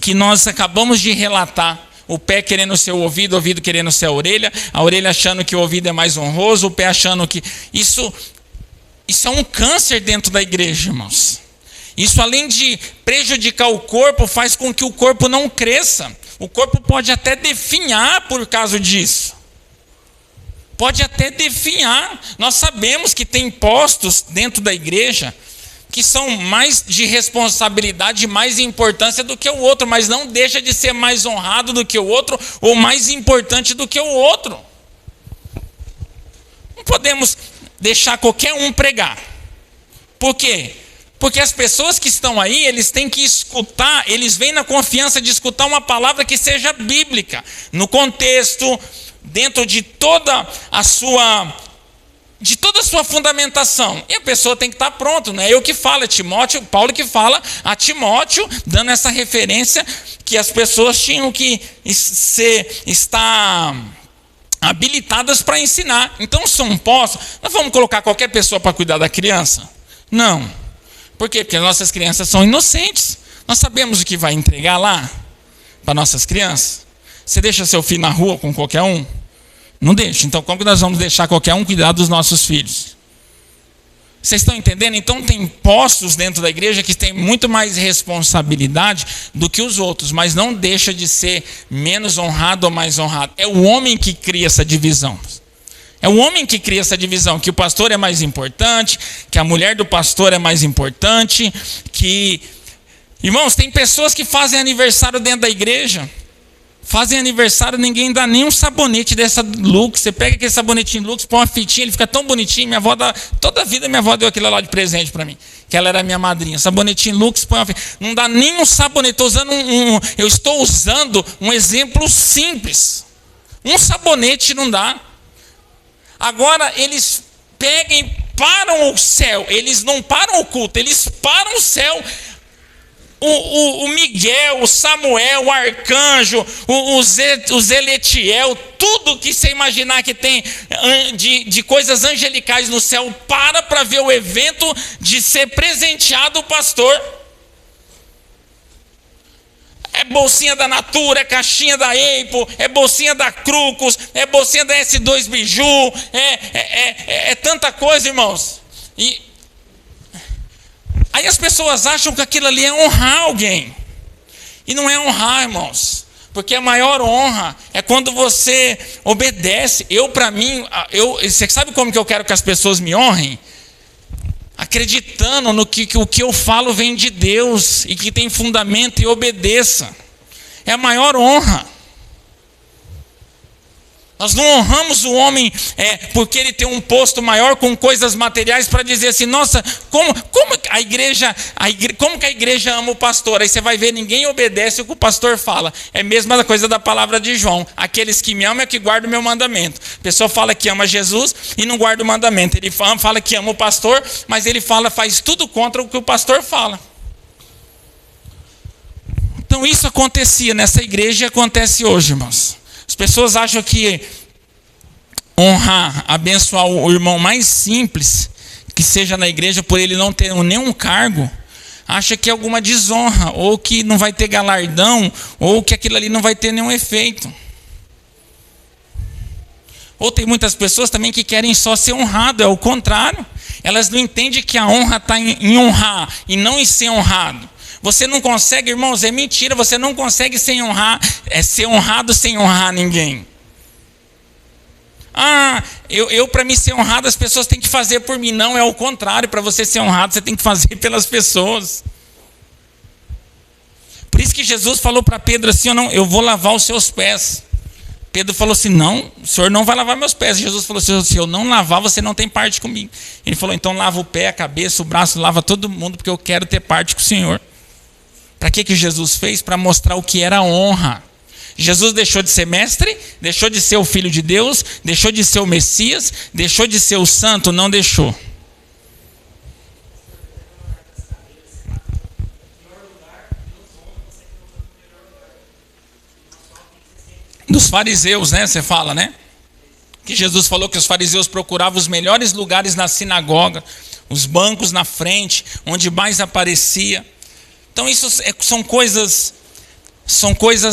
que nós acabamos de relatar. O pé querendo ser o ouvido querendo ser a orelha achando que o ouvido é mais honroso, o pé achando que... Isso é um câncer dentro da igreja, irmãos. Isso, além de prejudicar o corpo, faz com que o corpo não cresça. O corpo pode até definhar por causa disso. Pode até definhar. Nós sabemos que tem postos dentro da igreja que são mais de responsabilidade, mais importância do que o outro, mas não deixa de ser mais honrado do que o outro ou mais importante do que o outro. Não podemos deixar qualquer um pregar. Por quê? Porque as pessoas que estão aí, eles têm que escutar, eles vêm na confiança de escutar uma palavra que seja bíblica, no contexto, dentro de toda a sua fundamentação. E a pessoa tem que estar pronta, não é eu que falo, é Timóteo, Paulo que fala a Timóteo, dando essa referência que as pessoas tinham que estar habilitadas para ensinar. Então, são postos. Nós vamos colocar qualquer pessoa para cuidar da criança? Não. Por quê? Porque nossas crianças são inocentes. Nós sabemos o que vai entregar lá para nossas crianças. Você deixa seu filho na rua com qualquer um? Não deixa. Então, como que nós vamos deixar qualquer um cuidar dos nossos filhos? Vocês estão entendendo? Então, tem postos dentro da igreja que tem muito mais responsabilidade do que os outros, mas não deixa de ser menos honrado ou mais honrado. É o homem que cria essa divisão. É o homem que cria essa divisão, que o pastor é mais importante, que a mulher do pastor é mais importante, que... Irmãos, tem pessoas que fazem aniversário dentro da igreja. Fazem aniversário, ninguém dá nem um sabonete dessa Lux. Você pega aquele sabonetinho Lux, põe uma fitinha, ele fica tão bonitinho. Minha avó toda a vida minha avó deu aquilo lá de presente para mim, que ela era minha madrinha. Sabonetinho Lux, põe uma fitinha. Não dá nem um sabonete. Eu estou usando um exemplo simples. Um sabonete não dá. Agora eles pegam e param o céu. Eles não param o culto, eles param o céu. O Miguel, o Samuel, o arcanjo, o Zeletiel, tudo que você imaginar que tem de coisas angelicais no céu, para ver o evento de ser presenteado o pastor. É bolsinha da Natura, é caixinha da Apple, é bolsinha da Crucos, é bolsinha da S2 Biju, é tanta coisa, irmãos. Aí as pessoas acham que aquilo ali é honrar alguém. E não é honrar, irmãos. Porque a maior honra é quando você obedece. Você sabe como que eu quero que as pessoas me honrem? Acreditando no que o que eu falo vem de Deus e que tem fundamento e obedeça. É a maior honra. Nós não honramos o homem porque ele tem um posto maior com coisas materiais para dizer assim, nossa, como que a igreja ama o pastor? Aí você vai ver, ninguém obedece o que o pastor fala. É a mesma coisa da palavra de João. Aqueles que me amam é que guardam o meu mandamento. A pessoa fala que ama Jesus e não guarda o mandamento. Ele fala que ama o pastor, mas ele faz tudo contra o que o pastor fala. Então isso acontecia nessa igreja e acontece hoje, irmãos. As pessoas acham que honrar, abençoar o irmão mais simples que seja na igreja, por ele não ter nenhum cargo, acha que é alguma desonra, ou que não vai ter galardão, ou que aquilo ali não vai ter nenhum efeito. Ou tem muitas pessoas também que querem só ser honrado, é o contrário. Elas não entendem que a honra está em honrar e não em ser honrado. Você não consegue, irmãos, é mentira, você não consegue ser honrado sem honrar ninguém. Para mim ser honrado, as pessoas têm que fazer por mim. Não, é o contrário, para você ser honrado, você tem que fazer pelas pessoas. Por isso que Jesus falou para Pedro assim, eu vou lavar os seus pés. Pedro falou assim, não, o senhor não vai lavar meus pés. Jesus falou assim, se eu não lavar, você não tem parte comigo. Ele falou, então lava o pé, a cabeça, o braço, lava todo mundo, porque eu quero ter parte com o Senhor. Para que Jesus fez? Para mostrar o que era honra. Jesus deixou de ser mestre, deixou de ser o Filho de Deus, deixou de ser o Messias, deixou de ser o Santo, não deixou. Dos fariseus, né? Você fala, né? Que Jesus falou que os fariseus procuravam os melhores lugares na sinagoga, os bancos na frente, onde mais aparecia. Então isso são coisas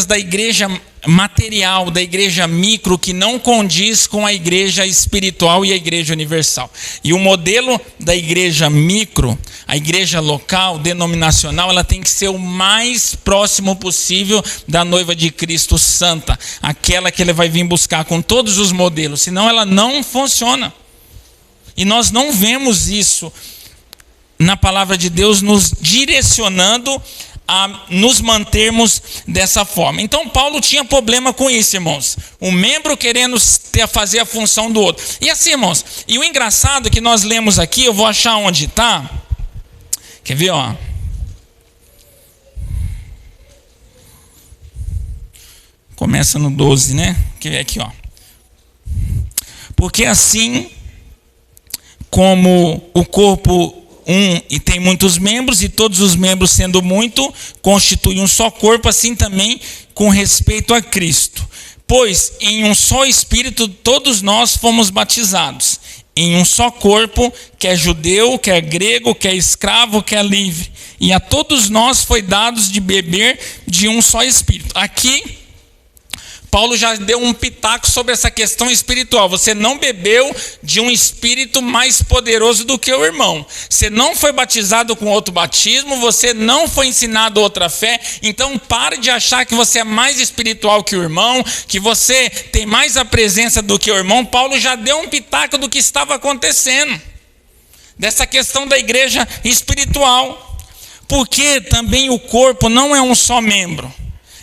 da igreja material da igreja micro que não condiz com a igreja espiritual e a igreja universal. E o modelo da igreja micro, a igreja local, denominacional, ela tem que ser o mais próximo possível da noiva de Cristo santa, aquela que ele vai vir buscar com todos os modelos, senão ela não funciona. E nós não vemos isso na palavra de Deus nos direcionando a nos mantermos dessa forma. Então Paulo tinha problema com isso, irmãos. Um membro querendo fazer a função do outro. E assim, irmãos, e o engraçado é que nós lemos aqui, eu vou achar onde está. Quer ver, ó? Começa no 12, né? Quer ver aqui, ó. Porque assim como o corpo e tem muitos membros, e todos os membros, sendo muito, constituem um só corpo, assim também com respeito a Cristo. Pois em um só Espírito todos nós fomos batizados, em um só corpo, quer judeu, quer grego, quer escravo, quer livre. E a todos nós foi dados de beber de um só Espírito. Aqui Paulo já deu um pitaco sobre essa questão espiritual. Você não bebeu de um espírito mais poderoso do que o irmão. Você não foi batizado com outro batismo, você não foi ensinado outra fé. Então pare de achar que você é mais espiritual que o irmão, que você tem mais a presença do que o irmão. Paulo já deu um pitaco do que estava acontecendo, dessa questão da igreja espiritual. Porque também o corpo não é um só membro,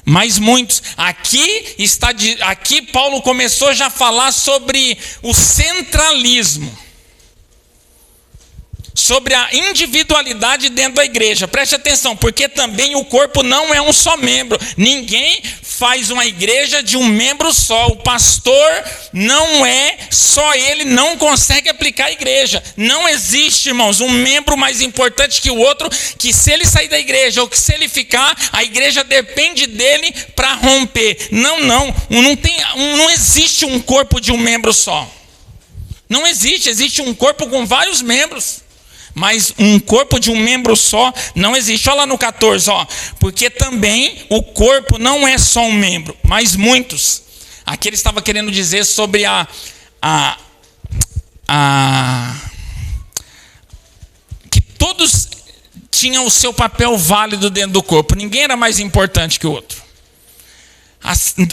mas muitos. Aqui Paulo começou já a falar sobre o centralismo, sobre a individualidade dentro da igreja. Preste atenção, porque também o corpo não é um só membro. Ninguém faz uma igreja de um membro só. O pastor não é só ele, não consegue aplicar a igreja. Não existe, irmãos, um membro mais importante que o outro, que se ele sair da igreja ou que se ele ficar, a igreja depende dele para romper. Não existe um corpo de um membro só. Não existe, existe um corpo com vários membros, mas um corpo de um membro só não existe. Olha lá no 14, ó. Porque também o corpo não é só um membro, mas muitos. Aqui ele estava querendo dizer sobre que todos tinham o seu papel válido dentro do corpo. Ninguém era mais importante que o outro.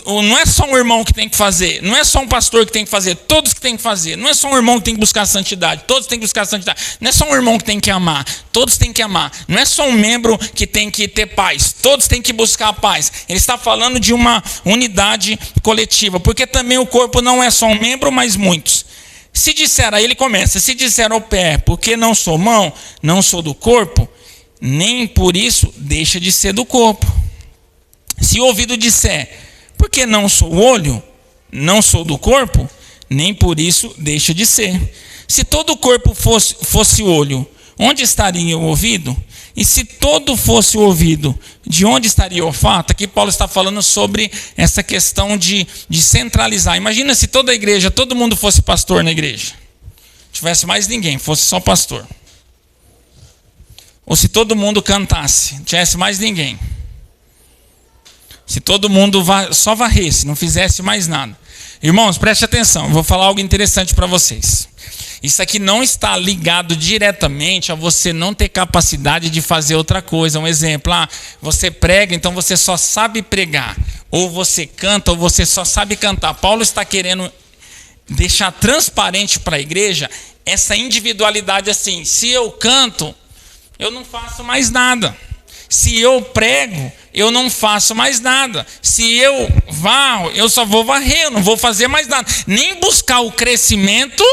Não é só um irmão que tem que fazer, não é só um pastor que tem que fazer, todos que tem que fazer. Não é só um irmão que tem que buscar a santidade, todos têm que buscar a santidade. Não é só um irmão que tem que amar, todos têm que amar. Não é só um membro que tem que ter paz, todos têm que buscar a paz. Ele está falando de uma unidade coletiva, porque também o corpo não é só um membro, mas muitos. Se disser, aí ele começa, se disser ao pé, porque não sou mão, não sou do corpo, nem por isso deixa de ser do corpo. Se o ouvido disser, porque não sou olho, não sou do corpo, nem por isso deixa de ser. Se todo o corpo fosse olho, onde estaria o ouvido? E se todo fosse o ouvido, de onde estaria o olfato? Aqui Paulo está falando sobre essa questão de centralizar. Imagina se toda a igreja, todo mundo fosse pastor na igreja. Não tivesse mais ninguém, fosse só pastor. Ou se todo mundo cantasse, não tivesse mais ninguém. Se todo mundo só varresse, não fizesse mais nada. Irmãos, preste atenção, eu vou falar algo interessante para vocês. Isso aqui não está ligado diretamente a você não ter capacidade de fazer outra coisa. Um exemplo, você prega, então você só sabe pregar. Ou você canta, ou você só sabe cantar. Paulo está querendo deixar transparente para a igreja essa individualidade assim. Se eu canto, eu não faço mais nada. Se eu prego, eu não faço mais nada. Se eu varro, eu só vou varrer, eu não vou fazer mais nada. Nem buscar o crescimento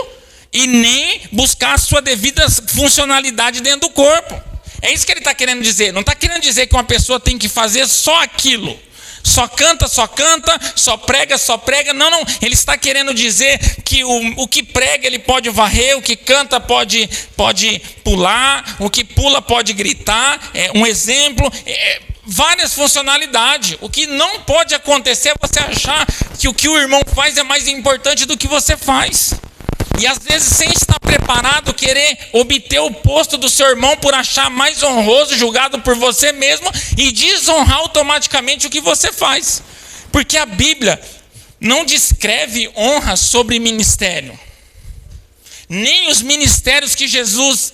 e nem buscar a sua devida funcionalidade dentro do corpo. É isso que ele está querendo dizer. Não está querendo dizer que uma pessoa tem que fazer só aquilo. Só canta, só prega. Não. Ele está querendo dizer que o que prega ele pode varrer, o que canta pode pular, o que pula pode gritar. Um exemplo, várias funcionalidades. O que não pode acontecer é você achar que o que o irmão faz é mais importante do que você faz. E às vezes, sem estar preparado, querer obter o posto do seu irmão por achar mais honroso, julgado por você mesmo, e desonrar automaticamente o que você faz. Porque a Bíblia não descreve honra sobre ministério. Nem os ministérios que Jesus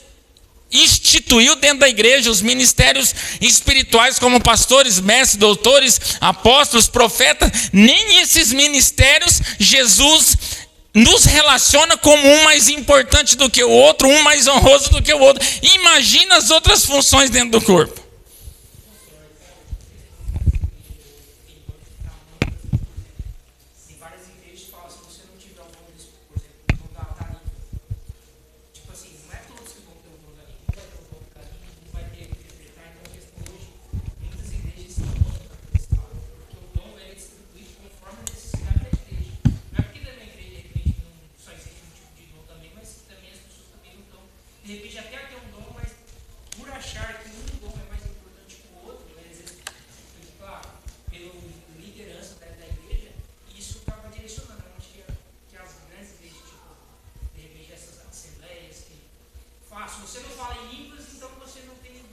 instituiu dentro da igreja, os ministérios espirituais como pastores, mestres, doutores, apóstolos, profetas, nem esses ministérios Jesus nos relaciona como um mais importante do que o outro, um mais honroso do que o outro. Imagina as outras funções dentro do corpo. De repente até tem um dom, mas por achar que um dom é mais importante que o outro, né, às vezes, claro, pela liderança da igreja, isso acaba direcionando. Eu acho que as grandes igrejas, tipo, de repente essas assembleias que façam, você não fala em línguas, então você não tem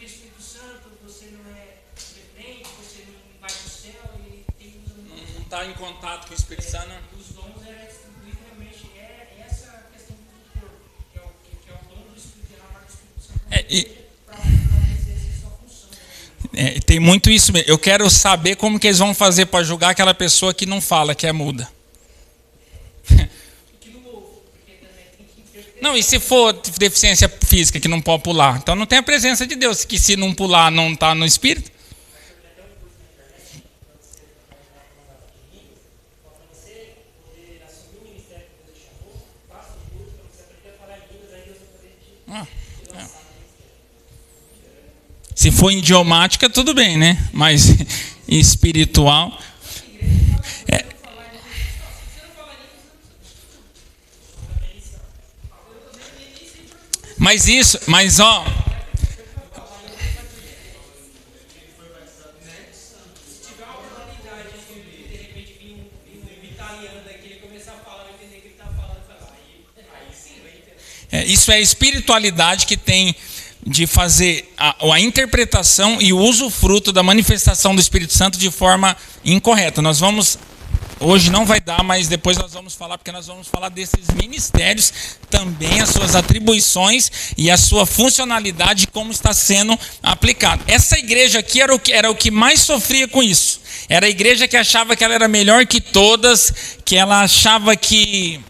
Espírito Santo, você não é crente, você não vai para o céu, e tem não está em contato com o Espírito Santo. Os dons é distribuído realmente, essa questão do corpo, que é o dom do Espírito, na parte do Espírito Santo. Tem muito isso mesmo. Eu quero saber como que eles vão fazer para julgar aquela pessoa que não fala, que é muda. Não, e se for deficiência física, que não pode pular? Então não tem a presença de Deus, que se não pular não está no Espírito. Se for idiomática, tudo bem, né? Mas espiritual. Mas ó. Isso é a espiritualidade que tem de fazer a interpretação e o usufruto da manifestação do Espírito Santo de forma incorreta. Nós vamos, hoje não vai dar, mas depois nós vamos falar, porque nós vamos falar desses ministérios, também as suas atribuições e a sua funcionalidade, como está sendo aplicado. Essa igreja aqui era o que mais sofria com isso. Era a igreja que achava que ela era melhor que todas, que ela achava que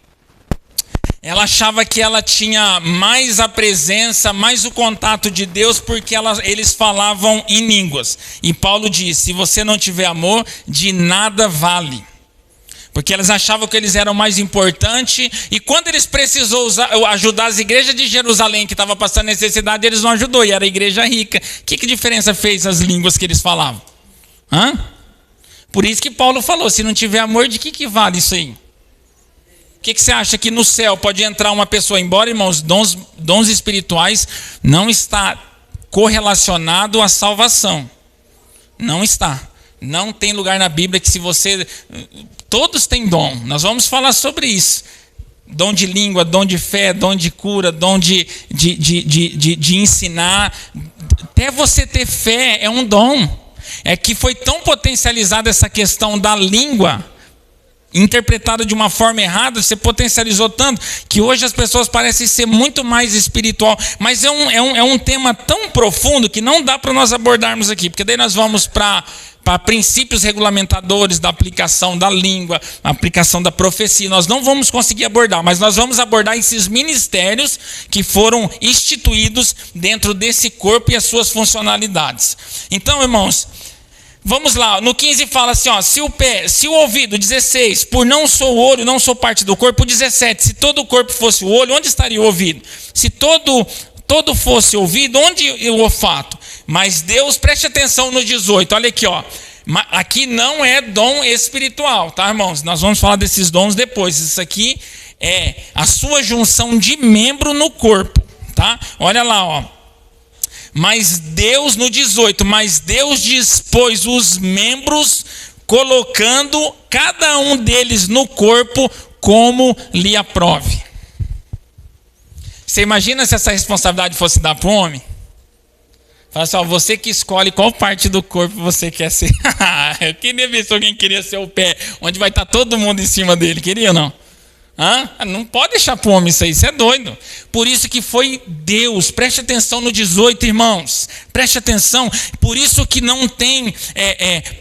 ela tinha mais a presença, mais o contato de Deus, porque eles falavam em línguas. E Paulo diz, se você não tiver amor, de nada vale. Porque eles achavam que eles eram mais importantes, e quando eles precisou ajudar as igrejas de Jerusalém, que estavam passando necessidade, eles não ajudou, e era a igreja rica. Que diferença fez as línguas que eles falavam? Por isso que Paulo falou, se não tiver amor, de que vale isso aí? O que você acha que no céu pode entrar uma pessoa, embora, irmãos, dons espirituais não está correlacionado à salvação. Não está. Não tem lugar na Bíblia que se você... Todos têm dom. Nós vamos falar sobre isso. Dom de língua, dom de fé, dom de cura, dom de ensinar. Até você ter fé é um dom. É que foi tão potencializada essa questão da língua, interpretada de uma forma errada, você potencializou tanto, que hoje as pessoas parecem ser muito mais espiritual, mas é um tema tão profundo que não dá para nós abordarmos aqui, porque daí nós vamos para princípios regulamentadores da aplicação da língua, a aplicação da profecia, nós não vamos conseguir abordar, mas nós vamos abordar esses ministérios que foram instituídos dentro desse corpo e as suas funcionalidades. Então, irmãos, vamos lá, no 15 fala assim, ó, se o ouvido, 16, por não sou o olho, não sou parte do corpo, 17, se todo o corpo fosse o olho, onde estaria o ouvido? Se todo fosse ouvido, onde o olfato? Mas Deus, preste atenção no 18, olha aqui, ó, aqui não é dom espiritual, tá, irmãos? Nós vamos falar desses dons depois, isso aqui é a sua junção de membro no corpo, tá? Olha lá, ó. Mas Deus, no 18, mas Deus dispôs os membros, colocando cada um deles no corpo como lhe aprove. Você imagina se essa responsabilidade fosse dar para o homem? Fala assim, ó, você que escolhe qual parte do corpo você quer ser. Eu queria ver se alguém queria ser o pé, onde vai estar todo mundo em cima dele. Queria ou não? Não pode deixar para o homem isso aí, isso é doido. Por isso que foi Deus. Preste atenção no 18, irmãos. Preste atenção. Por isso que não tem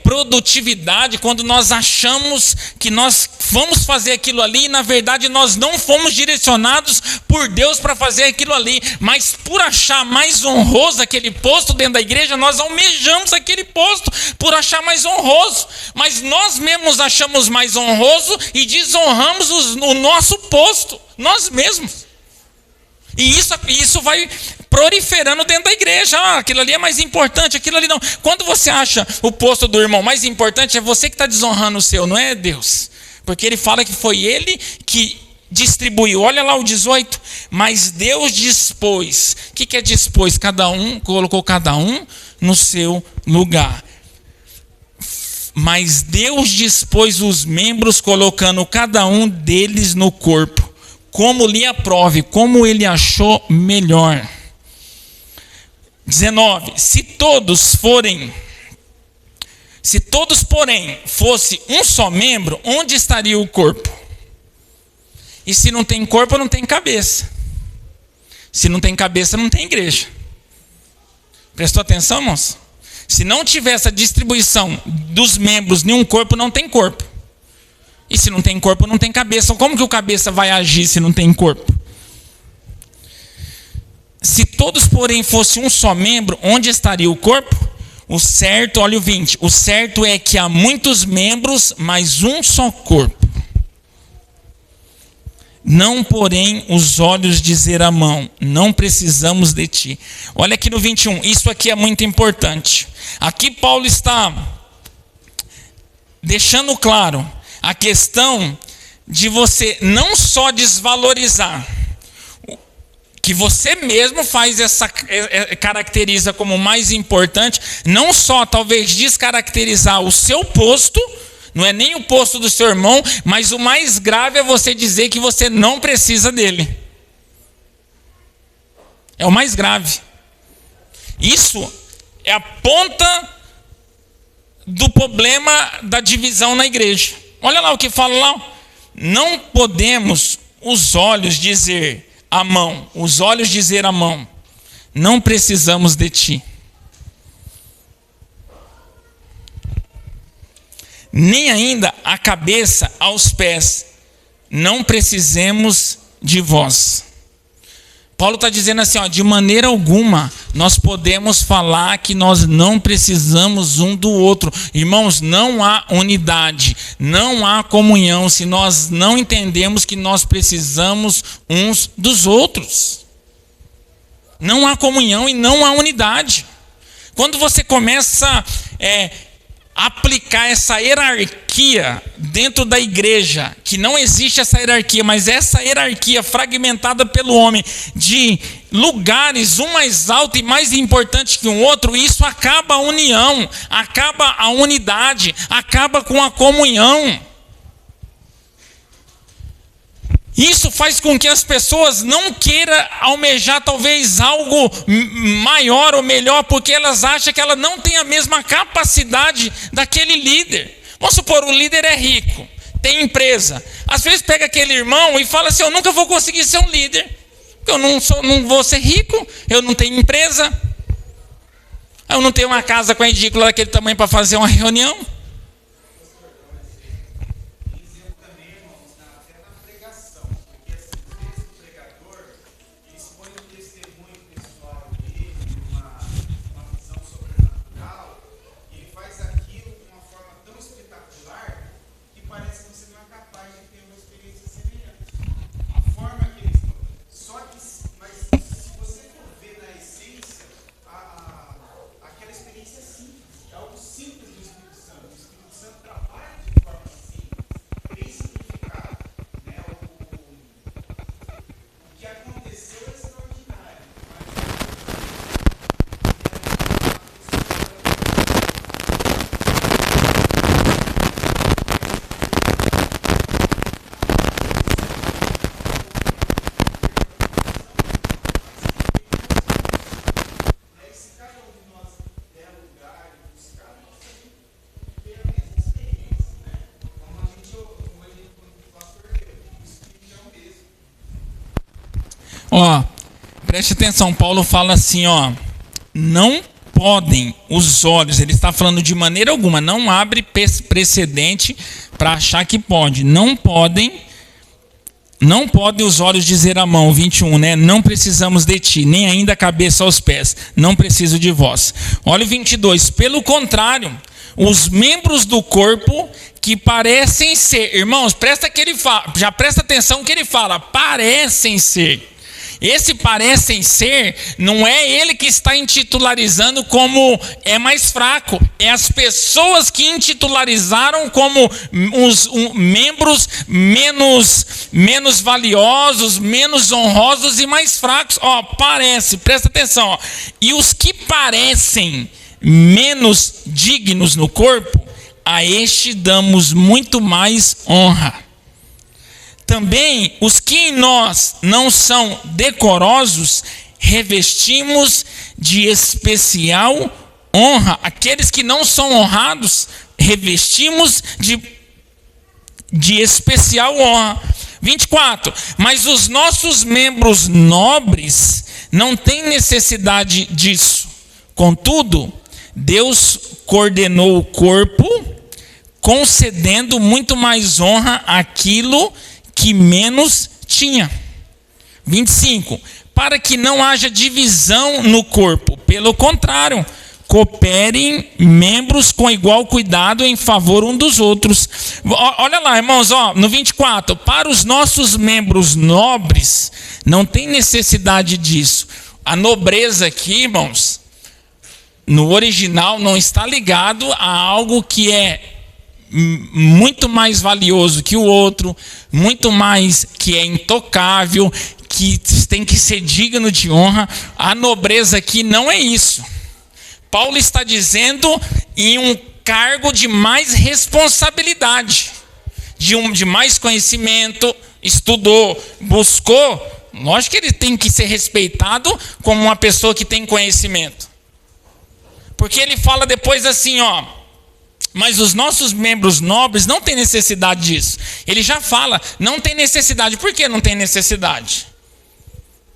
produtividade quando nós achamos que nós vamos fazer aquilo ali e na verdade nós não fomos direcionados por Deus para fazer aquilo ali. Mas por achar mais honroso aquele posto dentro da igreja, nós almejamos aquele posto por achar mais honroso. Mas nós mesmos achamos mais honroso e desonramos o nosso posto, nós mesmos. E isso vai proliferando dentro da igreja. Aquilo ali é mais importante, aquilo ali não. Quando você acha o posto do irmão mais importante, é você que está desonrando o seu, não é Deus. Porque ele fala que foi ele que distribuiu. Olha lá o 18. Mas Deus dispôs. O que é dispôs? Colocou cada um no seu lugar. Mas Deus dispôs os membros, colocando cada um deles no corpo, como lhe aprove, como ele achou melhor. 19. Se todos, porém, fosse um só membro, onde estaria o corpo? E se não tem corpo, não tem cabeça. Se não tem cabeça, não tem igreja. Prestou atenção, irmãos? Se não tiver essa distribuição dos membros em um corpo, não tem corpo. E se não tem corpo, não tem cabeça. Como que o cabeça vai agir se não tem corpo? Se todos, porém, fossem um só membro, onde estaria o corpo? O certo, olha o 20. O certo é que há muitos membros, mas um só corpo. Não, porém, os olhos dizer à mão, não precisamos de ti. Olha aqui no 21, isso aqui é muito importante. Aqui Paulo está deixando claro a questão de você não só desvalorizar, que você mesmo caracteriza como mais importante, não só talvez descaracterizar o seu posto, não é nem o posto do seu irmão, mas o mais grave é você dizer que você não precisa dele. É o mais grave. Isso é a ponta do problema da divisão na igreja. Olha lá o que fala lá. Não podemos os olhos dizer à mão, não precisamos de ti. Nem ainda a cabeça aos pés, não precisemos de vós. Paulo está dizendo assim, de maneira alguma nós podemos falar que nós não precisamos um do outro. Irmãos, não há unidade, não há comunhão se nós não entendemos que nós precisamos uns dos outros. Não há comunhão e não há unidade. Quando você começa aplicar essa hierarquia dentro da igreja, que não existe essa hierarquia, mas essa hierarquia fragmentada pelo homem, de lugares, um mais alto e mais importante que um outro, isso acaba a união, acaba a unidade, acaba com a comunhão. Isso faz com que as pessoas não queiram almejar talvez algo maior ou melhor, porque elas acham que ela não tem a mesma capacidade daquele líder. Vamos supor, o líder é rico, tem empresa. Às vezes pega aquele irmão e fala assim, eu nunca vou conseguir ser um líder, porque eu não vou ser rico, eu não tenho empresa, eu não tenho uma casa com a edícula daquele tamanho para fazer uma reunião. Ó, preste atenção, Paulo fala assim, ó, não podem os olhos, ele está falando de maneira alguma, não abre precedente para achar que pode, não podem os olhos dizer à mão, 21, né? Não precisamos de ti, nem ainda a cabeça aos pés, não preciso de vós. Olha o 22, pelo contrário, os membros do corpo que parecem ser, irmãos, já presta atenção que ele fala, parecem ser. Esse parecem ser, não é ele que está intitularizando como é mais fraco. É as pessoas que intitularizaram como os membros menos valiosos, menos honrosos e mais fracos. Ó, parece, presta atenção. Ó. E os que parecem menos dignos no corpo, a este damos muito mais honra. Também os que em nós não são decorosos, revestimos de especial honra. Aqueles que não são honrados, revestimos de especial honra. 24. Mas os nossos membros nobres não têm necessidade disso. Contudo, Deus coordenou o corpo, concedendo muito mais honra àquilo que menos tinha. 25. Para que não haja divisão no corpo. Pelo contrário, cooperem membros com igual cuidado em favor um dos outros. Olha lá, irmãos, ó, no 24. Para os nossos membros nobres, não tem necessidade disso. A nobreza aqui, irmãos, no original não está ligado a algo que é muito mais valioso que o outro, muito mais que é intocável, que tem que ser digno de honra. A nobreza aqui não é isso. Paulo está dizendo em um cargo de mais responsabilidade, de mais conhecimento, estudou, buscou. Lógico que ele tem que ser respeitado como uma pessoa que tem conhecimento. Porque ele fala depois assim, ó, mas os nossos membros nobres não têm necessidade disso. Ele já fala, não tem necessidade. Por que não tem necessidade?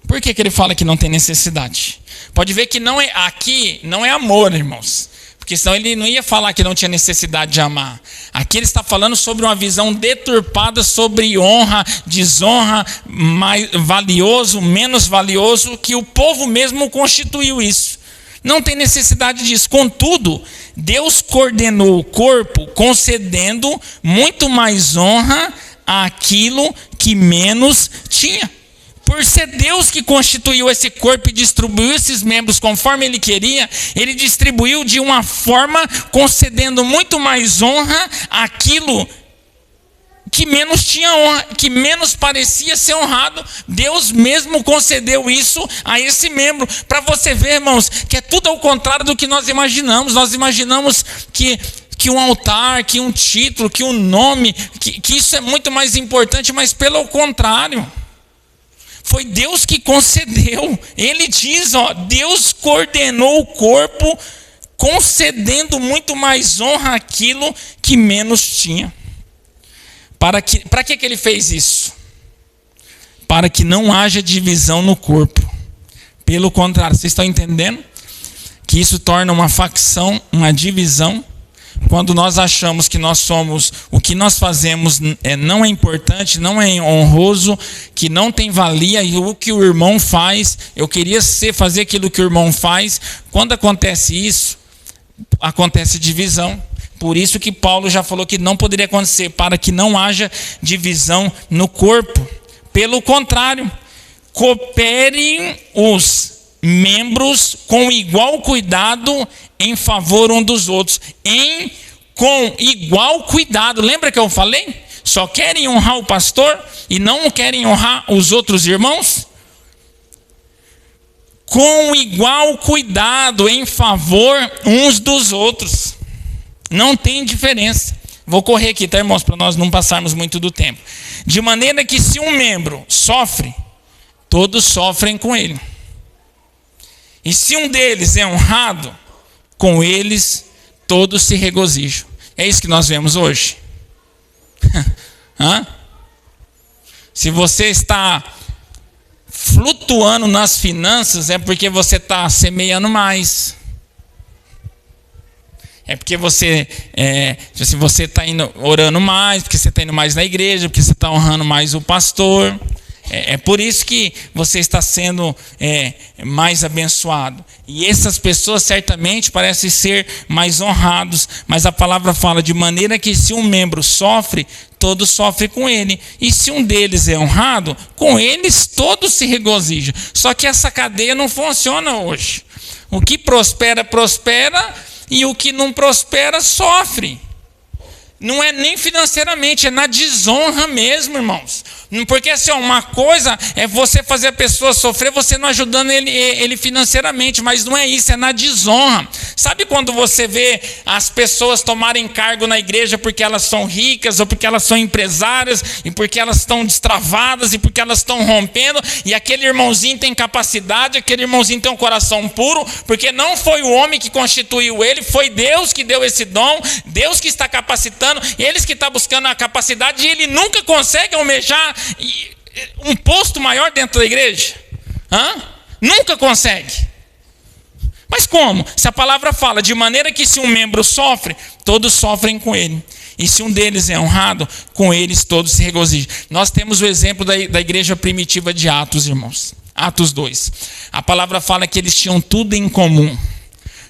Por que ele fala que não tem necessidade? Pode ver que aqui não é amor, irmãos. Porque senão ele não ia falar que não tinha necessidade de amar. Aqui ele está falando sobre uma visão deturpada sobre honra, desonra, mais valioso, menos valioso, que o povo mesmo constituiu isso. Não tem necessidade disso. Contudo, Deus coordenou o corpo, concedendo muito mais honra àquilo que menos tinha. Por ser Deus que constituiu esse corpo e distribuiu esses membros conforme Ele queria, Ele distribuiu de uma forma concedendo muito mais honra àquilo que menos tinha honra, que menos parecia ser honrado. Deus mesmo concedeu isso a esse membro, para você ver, irmãos, que é tudo ao contrário do que nós imaginamos. Nós imaginamos que um altar, que um título, que um nome, que isso é muito mais importante, mas pelo contrário, foi Deus que concedeu. Ele diz, ó, Deus coordenou o corpo, concedendo muito mais honra àquilo que menos tinha. Para que ele fez isso? Para que não haja divisão no corpo. Pelo contrário, vocês estão entendendo? Que isso torna uma facção, uma divisão. Quando nós achamos que nós somos, o que nós fazemos não é importante, não é honroso, que não tem valia, e o que o irmão faz, eu queria fazer aquilo que o irmão faz. Quando acontece isso, acontece divisão. Por isso que Paulo já falou que não poderia acontecer, para que não haja divisão no corpo. Pelo contrário, cooperem os membros com igual cuidado em favor um dos outros. Com igual cuidado. Lembra que eu falei? Só querem honrar o pastor e não querem honrar os outros irmãos? Com igual cuidado em favor uns dos outros. Não tem diferença. Vou correr aqui, tá, irmãos, para nós não passarmos muito do tempo. De maneira que se um membro sofre, todos sofrem com ele. E se um deles é honrado, com eles todos se regozijam. É isso que nós vemos hoje. Se você está flutuando nas finanças, é porque você está semeando mais. É porque você está orando mais, porque você está indo mais na igreja, porque você está honrando mais o pastor. É por isso que você está sendo mais abençoado. E essas pessoas certamente parecem ser mais honrados. Mas a palavra fala de maneira que se um membro sofre, todos sofrem com ele. E se um deles é honrado, com eles todos se regozijam. Só que essa cadeia não funciona hoje. O que prospera, prospera. E o que não prospera, sofre. Não é nem financeiramente, é na desonra mesmo, irmãos. Porque assim, uma coisa é você fazer a pessoa sofrer, você não ajudando ele financeiramente, mas não é isso, é na desonra. Sabe quando você vê as pessoas tomarem cargo na igreja porque elas são ricas, ou porque elas são empresárias, e porque elas estão destravadas, e porque elas estão rompendo, e aquele irmãozinho tem capacidade, aquele irmãozinho tem um coração puro, porque não foi o homem que constituiu ele, foi Deus que deu esse dom, Deus que está capacitando, eles que estão buscando a capacidade, e ele nunca consegue almejar um posto maior dentro da igreja? Nunca consegue. Mas como? Se a palavra fala de maneira que se um membro sofre, todos sofrem com ele. E se um deles é honrado, com eles todos se regozijam. Nós temos o exemplo da igreja primitiva de Atos, irmãos. Atos 2. A palavra fala que eles tinham tudo em comum.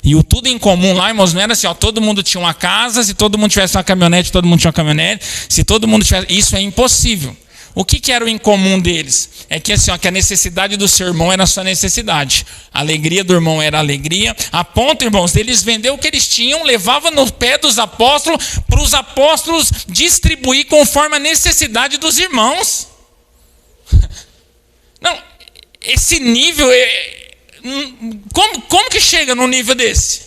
E o tudo em comum lá, irmãos, não era assim, todo mundo tinha uma casa, se todo mundo tivesse uma caminhonete, todo mundo tinha uma caminhonete. Se todo mundo tivesse... Isso é impossível. O que era o incomum deles? É que, assim, que a necessidade do seu irmão era a sua necessidade. A alegria do irmão era a alegria. A ponto, irmãos, deles vender o que eles tinham, levava no pé dos apóstolos, para os apóstolos distribuir conforme a necessidade dos irmãos. Não, esse nível... Como que chega num nível desse?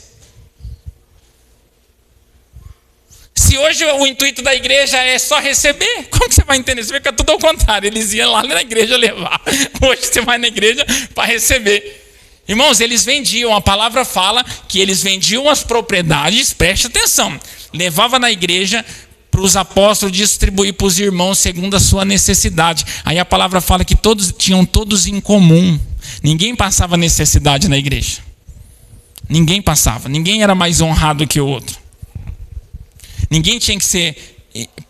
Se hoje o intuito da igreja é só receber, como que você vai entender? Você vê que é tudo ao contrário. Eles iam lá na igreja levar. Hoje você vai na igreja para receber. Irmãos, eles vendiam. A palavra fala que eles vendiam as propriedades. Preste atenção. Levava na igreja para os apóstolos distribuir para os irmãos segundo a sua necessidade. Aí a palavra fala que tinham todos em comum. Ninguém passava necessidade na igreja. Ninguém passava. Ninguém era mais honrado que o outro. Ninguém tinha que ser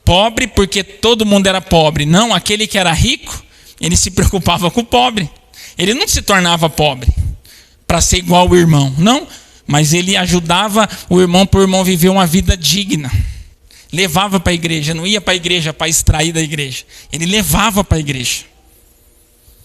pobre porque todo mundo era pobre. Não, aquele que era rico, ele se preocupava com o pobre. Ele não se tornava pobre para ser igual ao irmão. Não, mas ele ajudava o irmão para o irmão viver uma vida digna. Levava para a igreja, não ia para a igreja para extrair da igreja. Ele levava para a igreja.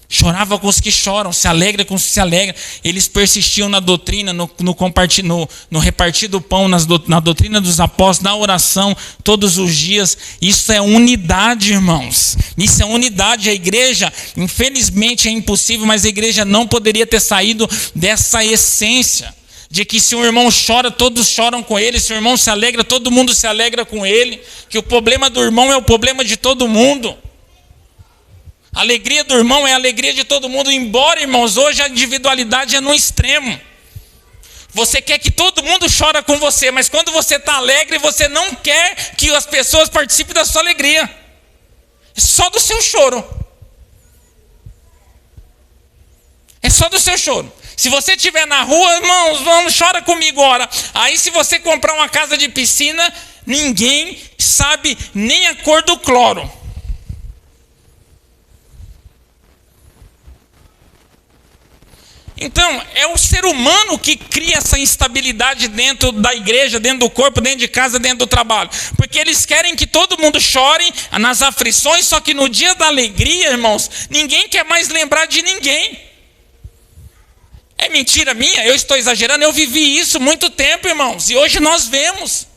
Chorava com os que choram, se alegra com os que se alegram. Eles persistiam na doutrina, no repartir do pão, na doutrina dos apóstolos, na oração, todos os dias. Isso é unidade, irmãos. Isso é unidade. A igreja, infelizmente é impossível, mas a igreja não poderia ter saído dessa essência. De que se um irmão chora, todos choram com ele. Se o irmão se alegra, todo mundo se alegra com ele. Que o problema do irmão é o problema de todo mundo. A alegria do irmão é a alegria de todo mundo. Embora, irmãos, hoje a individualidade é no extremo. Você quer que todo mundo chore com você, mas quando você está alegre, você não quer que as pessoas participem da sua alegria. É só do seu choro. É só do seu choro. Se você estiver na rua, irmãos, vamos, chora comigo, ora. Aí se você comprar uma casa de piscina, ninguém sabe nem a cor do cloro. Então, é o ser humano que cria essa instabilidade dentro da igreja, dentro do corpo, dentro de casa, dentro do trabalho. Porque eles querem que todo mundo chore nas aflições, só que no dia da alegria, irmãos, ninguém quer mais lembrar de ninguém. É mentira minha? Eu estou exagerando? Eu vivi isso muito tempo, irmãos, e hoje nós vemos.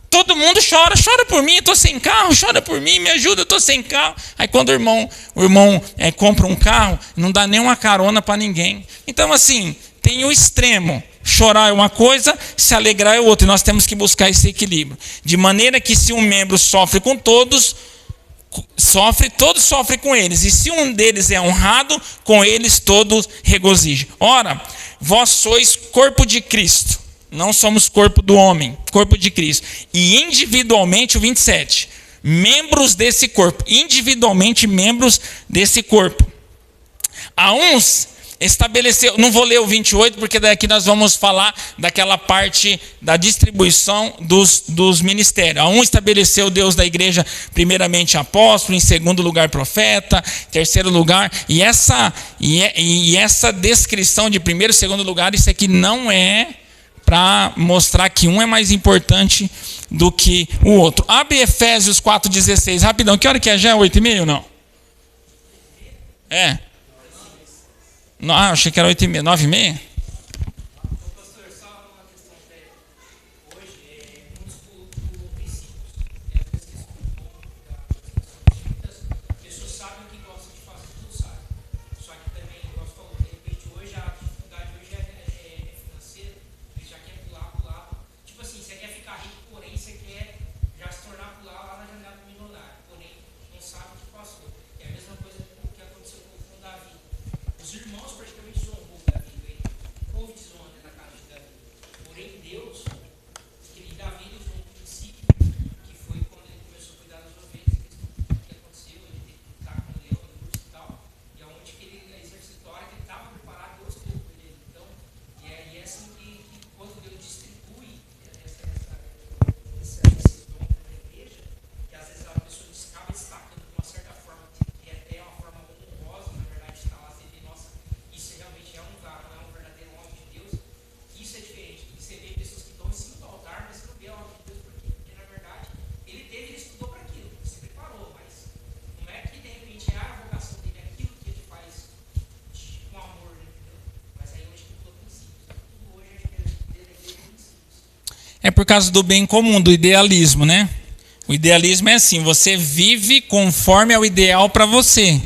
Todo mundo chora por mim, estou sem carro, chora por mim, me ajuda, estou sem carro. Aí quando o irmão compra um carro, não dá nem uma carona para ninguém. Então assim, tem o extremo, chorar é uma coisa, se alegrar é outra, e nós temos que buscar esse equilíbrio. De maneira que se um membro sofre com todos sofrem com eles. E se um deles é honrado, com eles todos regozijam. Ora, vós sois corpo de Cristo. Não somos corpo do homem, corpo de Cristo. E individualmente, o 27, membros desse corpo, individualmente membros desse corpo. A uns estabeleceu, não vou ler o 28, porque daqui nós vamos falar daquela parte da distribuição dos ministérios. A um estabeleceu Deus da igreja, primeiramente apóstolo, em segundo lugar profeta, terceiro lugar, e essa descrição de primeiro e segundo lugar, isso aqui não é para mostrar que um é mais importante do que o outro. Abre Efésios 4,16, rapidão. Que hora que é? Já é 8h30 ou não? É. Ah, achei que era 8h30. 9h30? É por causa do bem comum, do idealismo, né? O idealismo é assim, você vive conforme é o ideal para você.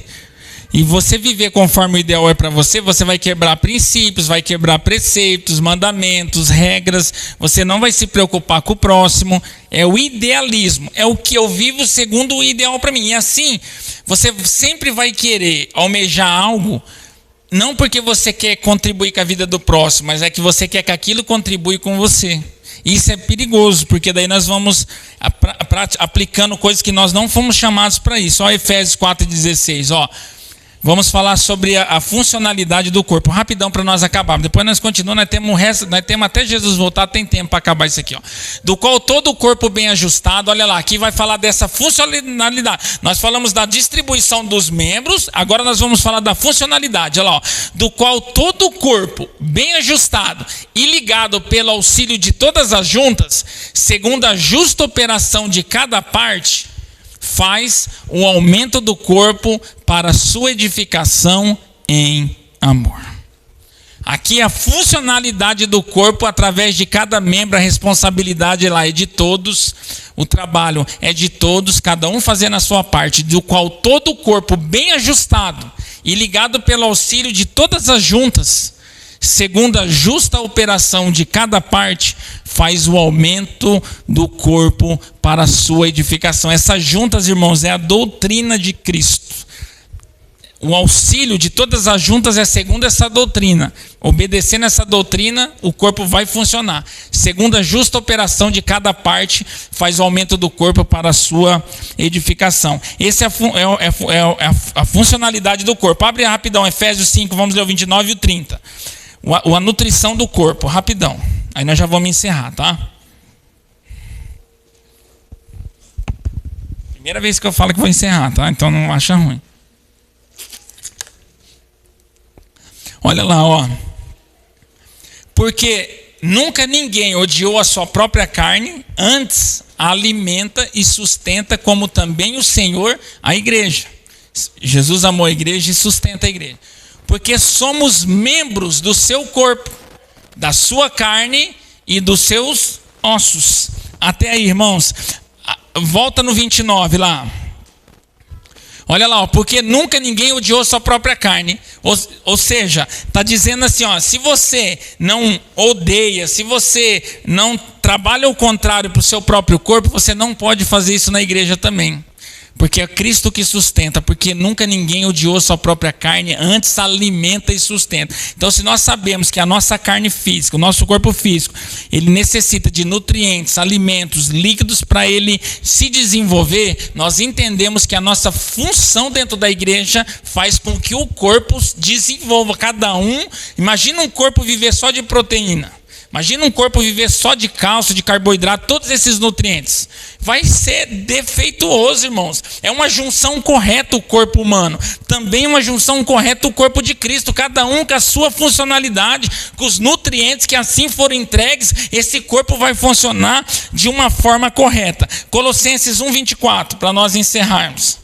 E você viver conforme o ideal é para você, você vai quebrar princípios, vai quebrar preceitos, mandamentos, regras. Você não vai se preocupar com o próximo. É o idealismo, é o que eu vivo segundo o ideal para mim. E assim, você sempre vai querer almejar algo, não porque você quer contribuir com a vida do próximo, mas é que você quer que aquilo contribui com você. Isso é perigoso, porque daí nós vamos aplicando coisas que nós não fomos chamados para isso. Ó, Efésios 4,16, ó. Vamos falar sobre a funcionalidade do corpo. Rapidão para nós acabarmos. Depois nós continuamos, nós temos até Jesus voltar, tem tempo para acabar isso aqui. Ó. Do qual todo o corpo bem ajustado, olha lá, aqui vai falar dessa funcionalidade. Nós falamos da distribuição dos membros, agora nós vamos falar da funcionalidade. Olha lá, ó. Do qual todo o corpo bem ajustado e ligado pelo auxílio de todas as juntas, segundo a justa operação de cada parte, faz o aumento do corpo para sua edificação em amor. Aqui a funcionalidade do corpo através de cada membro, a responsabilidade lá é de todos, o trabalho é de todos, cada um fazendo a sua parte, do qual todo o corpo bem ajustado e ligado pelo auxílio de todas as juntas, segundo a justa operação de cada parte, faz o aumento do corpo para a sua edificação. Essas juntas, irmãos, é a doutrina de Cristo. O auxílio de todas as juntas é segundo essa doutrina. Obedecendo essa doutrina, o corpo vai funcionar. Segundo a justa operação de cada parte, faz o aumento do corpo para a sua edificação. Essa é a funcionalidade do corpo. Abre rapidão, Efésios 5, vamos ler o 29 e o 30. A nutrição do corpo, rapidão. Aí nós já vamos encerrar, tá? Primeira vez que eu falo que vou encerrar, tá? Então não acha ruim. Olha lá, ó. Porque nunca ninguém odiou a sua própria carne, antes a alimenta e sustenta, como também o Senhor a igreja. Jesus amou a igreja e sustenta a igreja. Porque somos membros do seu corpo, da sua carne e dos seus ossos. Até aí, irmãos. Volta no 29 lá. Olha lá, ó, porque nunca ninguém odiou sua própria carne. Ou seja, está dizendo assim, ó, se você não odeia, se você não trabalha o contrário para o seu próprio corpo, você não pode fazer isso na igreja também. Porque é Cristo que sustenta, porque nunca ninguém odiou sua própria carne, antes alimenta e sustenta. Então, se nós sabemos que a nossa carne física, o nosso corpo físico, ele necessita de nutrientes, alimentos, líquidos para ele se desenvolver, nós entendemos que a nossa função dentro da igreja faz com que o corpo desenvolva. Cada um, imagina um corpo viver só de proteína. Imagina um corpo viver só de cálcio, de carboidrato, todos esses nutrientes. Vai ser defeituoso, irmãos. É uma junção correta o corpo humano. Também uma junção correta o corpo de Cristo. Cada um com a sua funcionalidade, com os nutrientes que assim forem entregues, esse corpo vai funcionar de uma forma correta. Colossenses 1:24, para nós encerrarmos.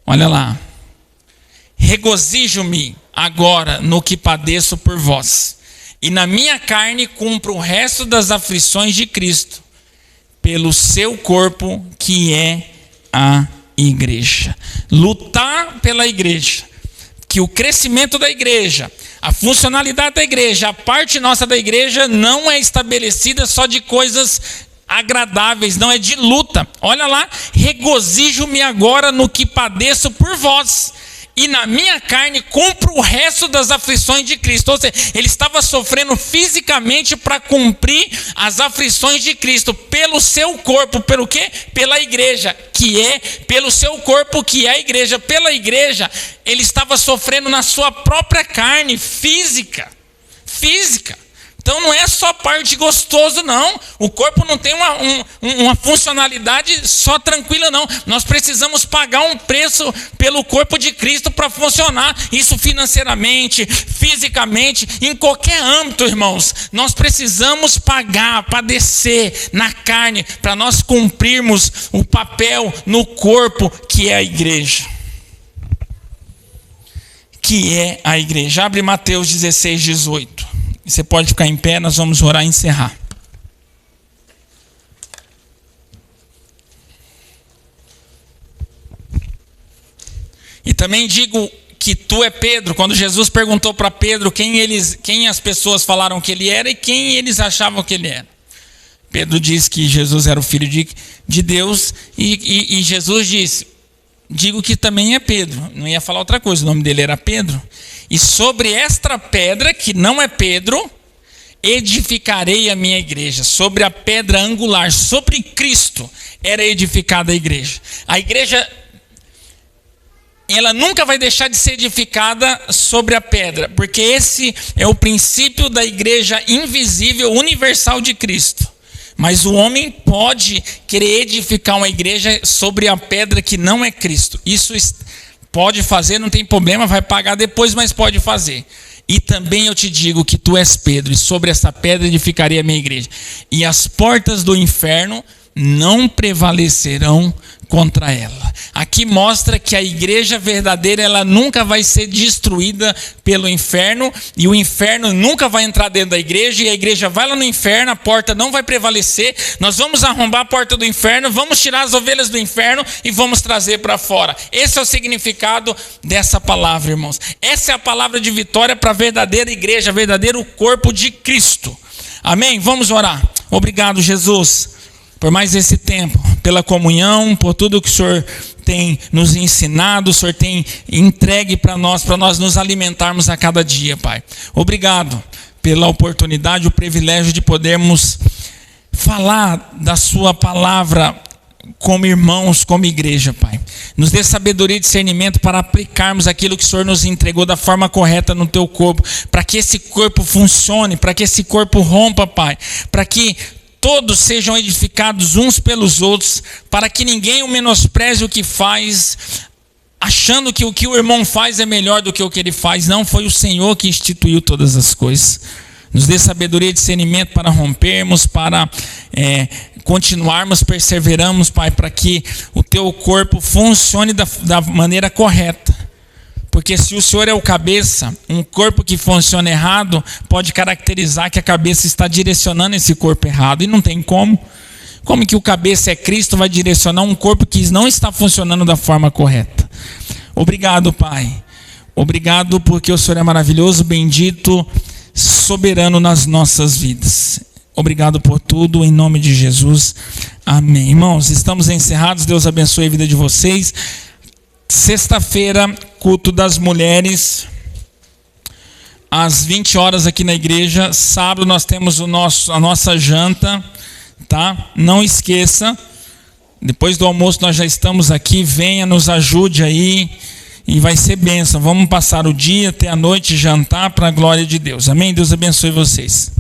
Olha lá. Regozijo-me agora no que padeço por vós, e na minha carne cumpro o resto das aflições de Cristo, pelo seu corpo, que é a igreja. Lutar pela igreja, que o crescimento da igreja, a funcionalidade da igreja, a parte nossa da igreja não é estabelecida só de coisas agradáveis, não, é de luta. Olha lá, regozijo-me agora no que padeço por vós, e na minha carne cumpro o resto das aflições de Cristo. Ou seja, ele estava sofrendo fisicamente para cumprir as aflições de Cristo pelo seu corpo. Pelo quê? Pela igreja, que é pelo seu corpo, que é a igreja. Pela igreja, ele estava sofrendo na sua própria carne física. Então não é só parte gostoso, não. O corpo não tem uma funcionalidade só tranquila, não. Nós precisamos pagar um preço pelo corpo de Cristo para funcionar. Isso financeiramente, fisicamente, em qualquer âmbito, irmãos. Nós precisamos pagar, padecer na carne, para nós cumprirmos o papel no corpo que é a igreja. Que é a igreja. Abre Mateus 16:18. Você pode ficar em pé, nós vamos orar e encerrar. E também digo que tu é Pedro. Quando Jesus perguntou para Pedro quem as pessoas falaram que ele era e quem eles achavam que ele era. Pedro disse que Jesus era o Filho de Deus e Jesus disse, digo que também é Pedro. Não ia falar outra coisa, o nome dele era Pedro. E sobre esta pedra, que não é Pedro, edificarei a minha igreja. Sobre a pedra angular, sobre Cristo, era edificada a igreja. A igreja, ela nunca vai deixar de ser edificada sobre a pedra, porque esse é o princípio da igreja invisível, universal de Cristo. Mas o homem pode querer edificar uma igreja sobre a pedra que não é Cristo. Isso pode fazer, não tem problema, vai pagar depois, mas pode fazer. E também eu te digo que tu és Pedro, e sobre essa pedra edificarei a minha igreja. E as portas do inferno não prevalecerão contra ela. Aqui mostra que a igreja verdadeira, ela nunca vai ser destruída pelo inferno, e o inferno nunca vai entrar dentro da igreja, e a igreja vai lá no inferno, a porta não vai prevalecer. Nós vamos arrombar a porta do inferno, vamos tirar as ovelhas do inferno e vamos trazer para fora. Esse é o significado dessa palavra, irmãos. Essa é a palavra de vitória para a verdadeira igreja, verdadeiro corpo de Cristo. Amém? Vamos orar. Obrigado, Jesus, por mais esse tempo, pela comunhão, por tudo que o Senhor tem nos ensinado, o Senhor tem entregue para nós nos alimentarmos a cada dia, Pai. Obrigado pela oportunidade, o privilégio de podermos falar da Sua palavra como irmãos, como igreja, Pai. Nos dê sabedoria e discernimento para aplicarmos aquilo que o Senhor nos entregou da forma correta no Teu corpo, para que esse corpo funcione, para que esse corpo rompa, Pai, para que todos sejam edificados uns pelos outros, para que ninguém o menospreze o que faz, achando que o que o irmão faz é melhor do que o que ele faz. Não, foi o Senhor que instituiu todas as coisas. Nos dê sabedoria e discernimento para rompermos, para continuarmos, perseveramos, Pai, para que o Teu corpo funcione da maneira correta. Porque se o Senhor é o cabeça, um corpo que funciona errado pode caracterizar que a cabeça está direcionando esse corpo errado. E não tem como. Como que o cabeça é Cristo, vai direcionar um corpo que não está funcionando da forma correta? Obrigado, Pai. Obrigado porque o Senhor é maravilhoso, bendito, soberano nas nossas vidas. Obrigado por tudo, em nome de Jesus. Amém. Irmãos, estamos encerrados. Deus abençoe a vida de vocês. Sexta-feira, culto das mulheres, às 20 horas aqui na igreja. Sábado nós temos a nossa janta, tá? Não esqueça. Depois do almoço nós já estamos aqui. Venha, nos ajude aí. E vai ser bênção. Vamos passar o dia até a noite, jantar para a glória de Deus. Amém? Deus abençoe vocês.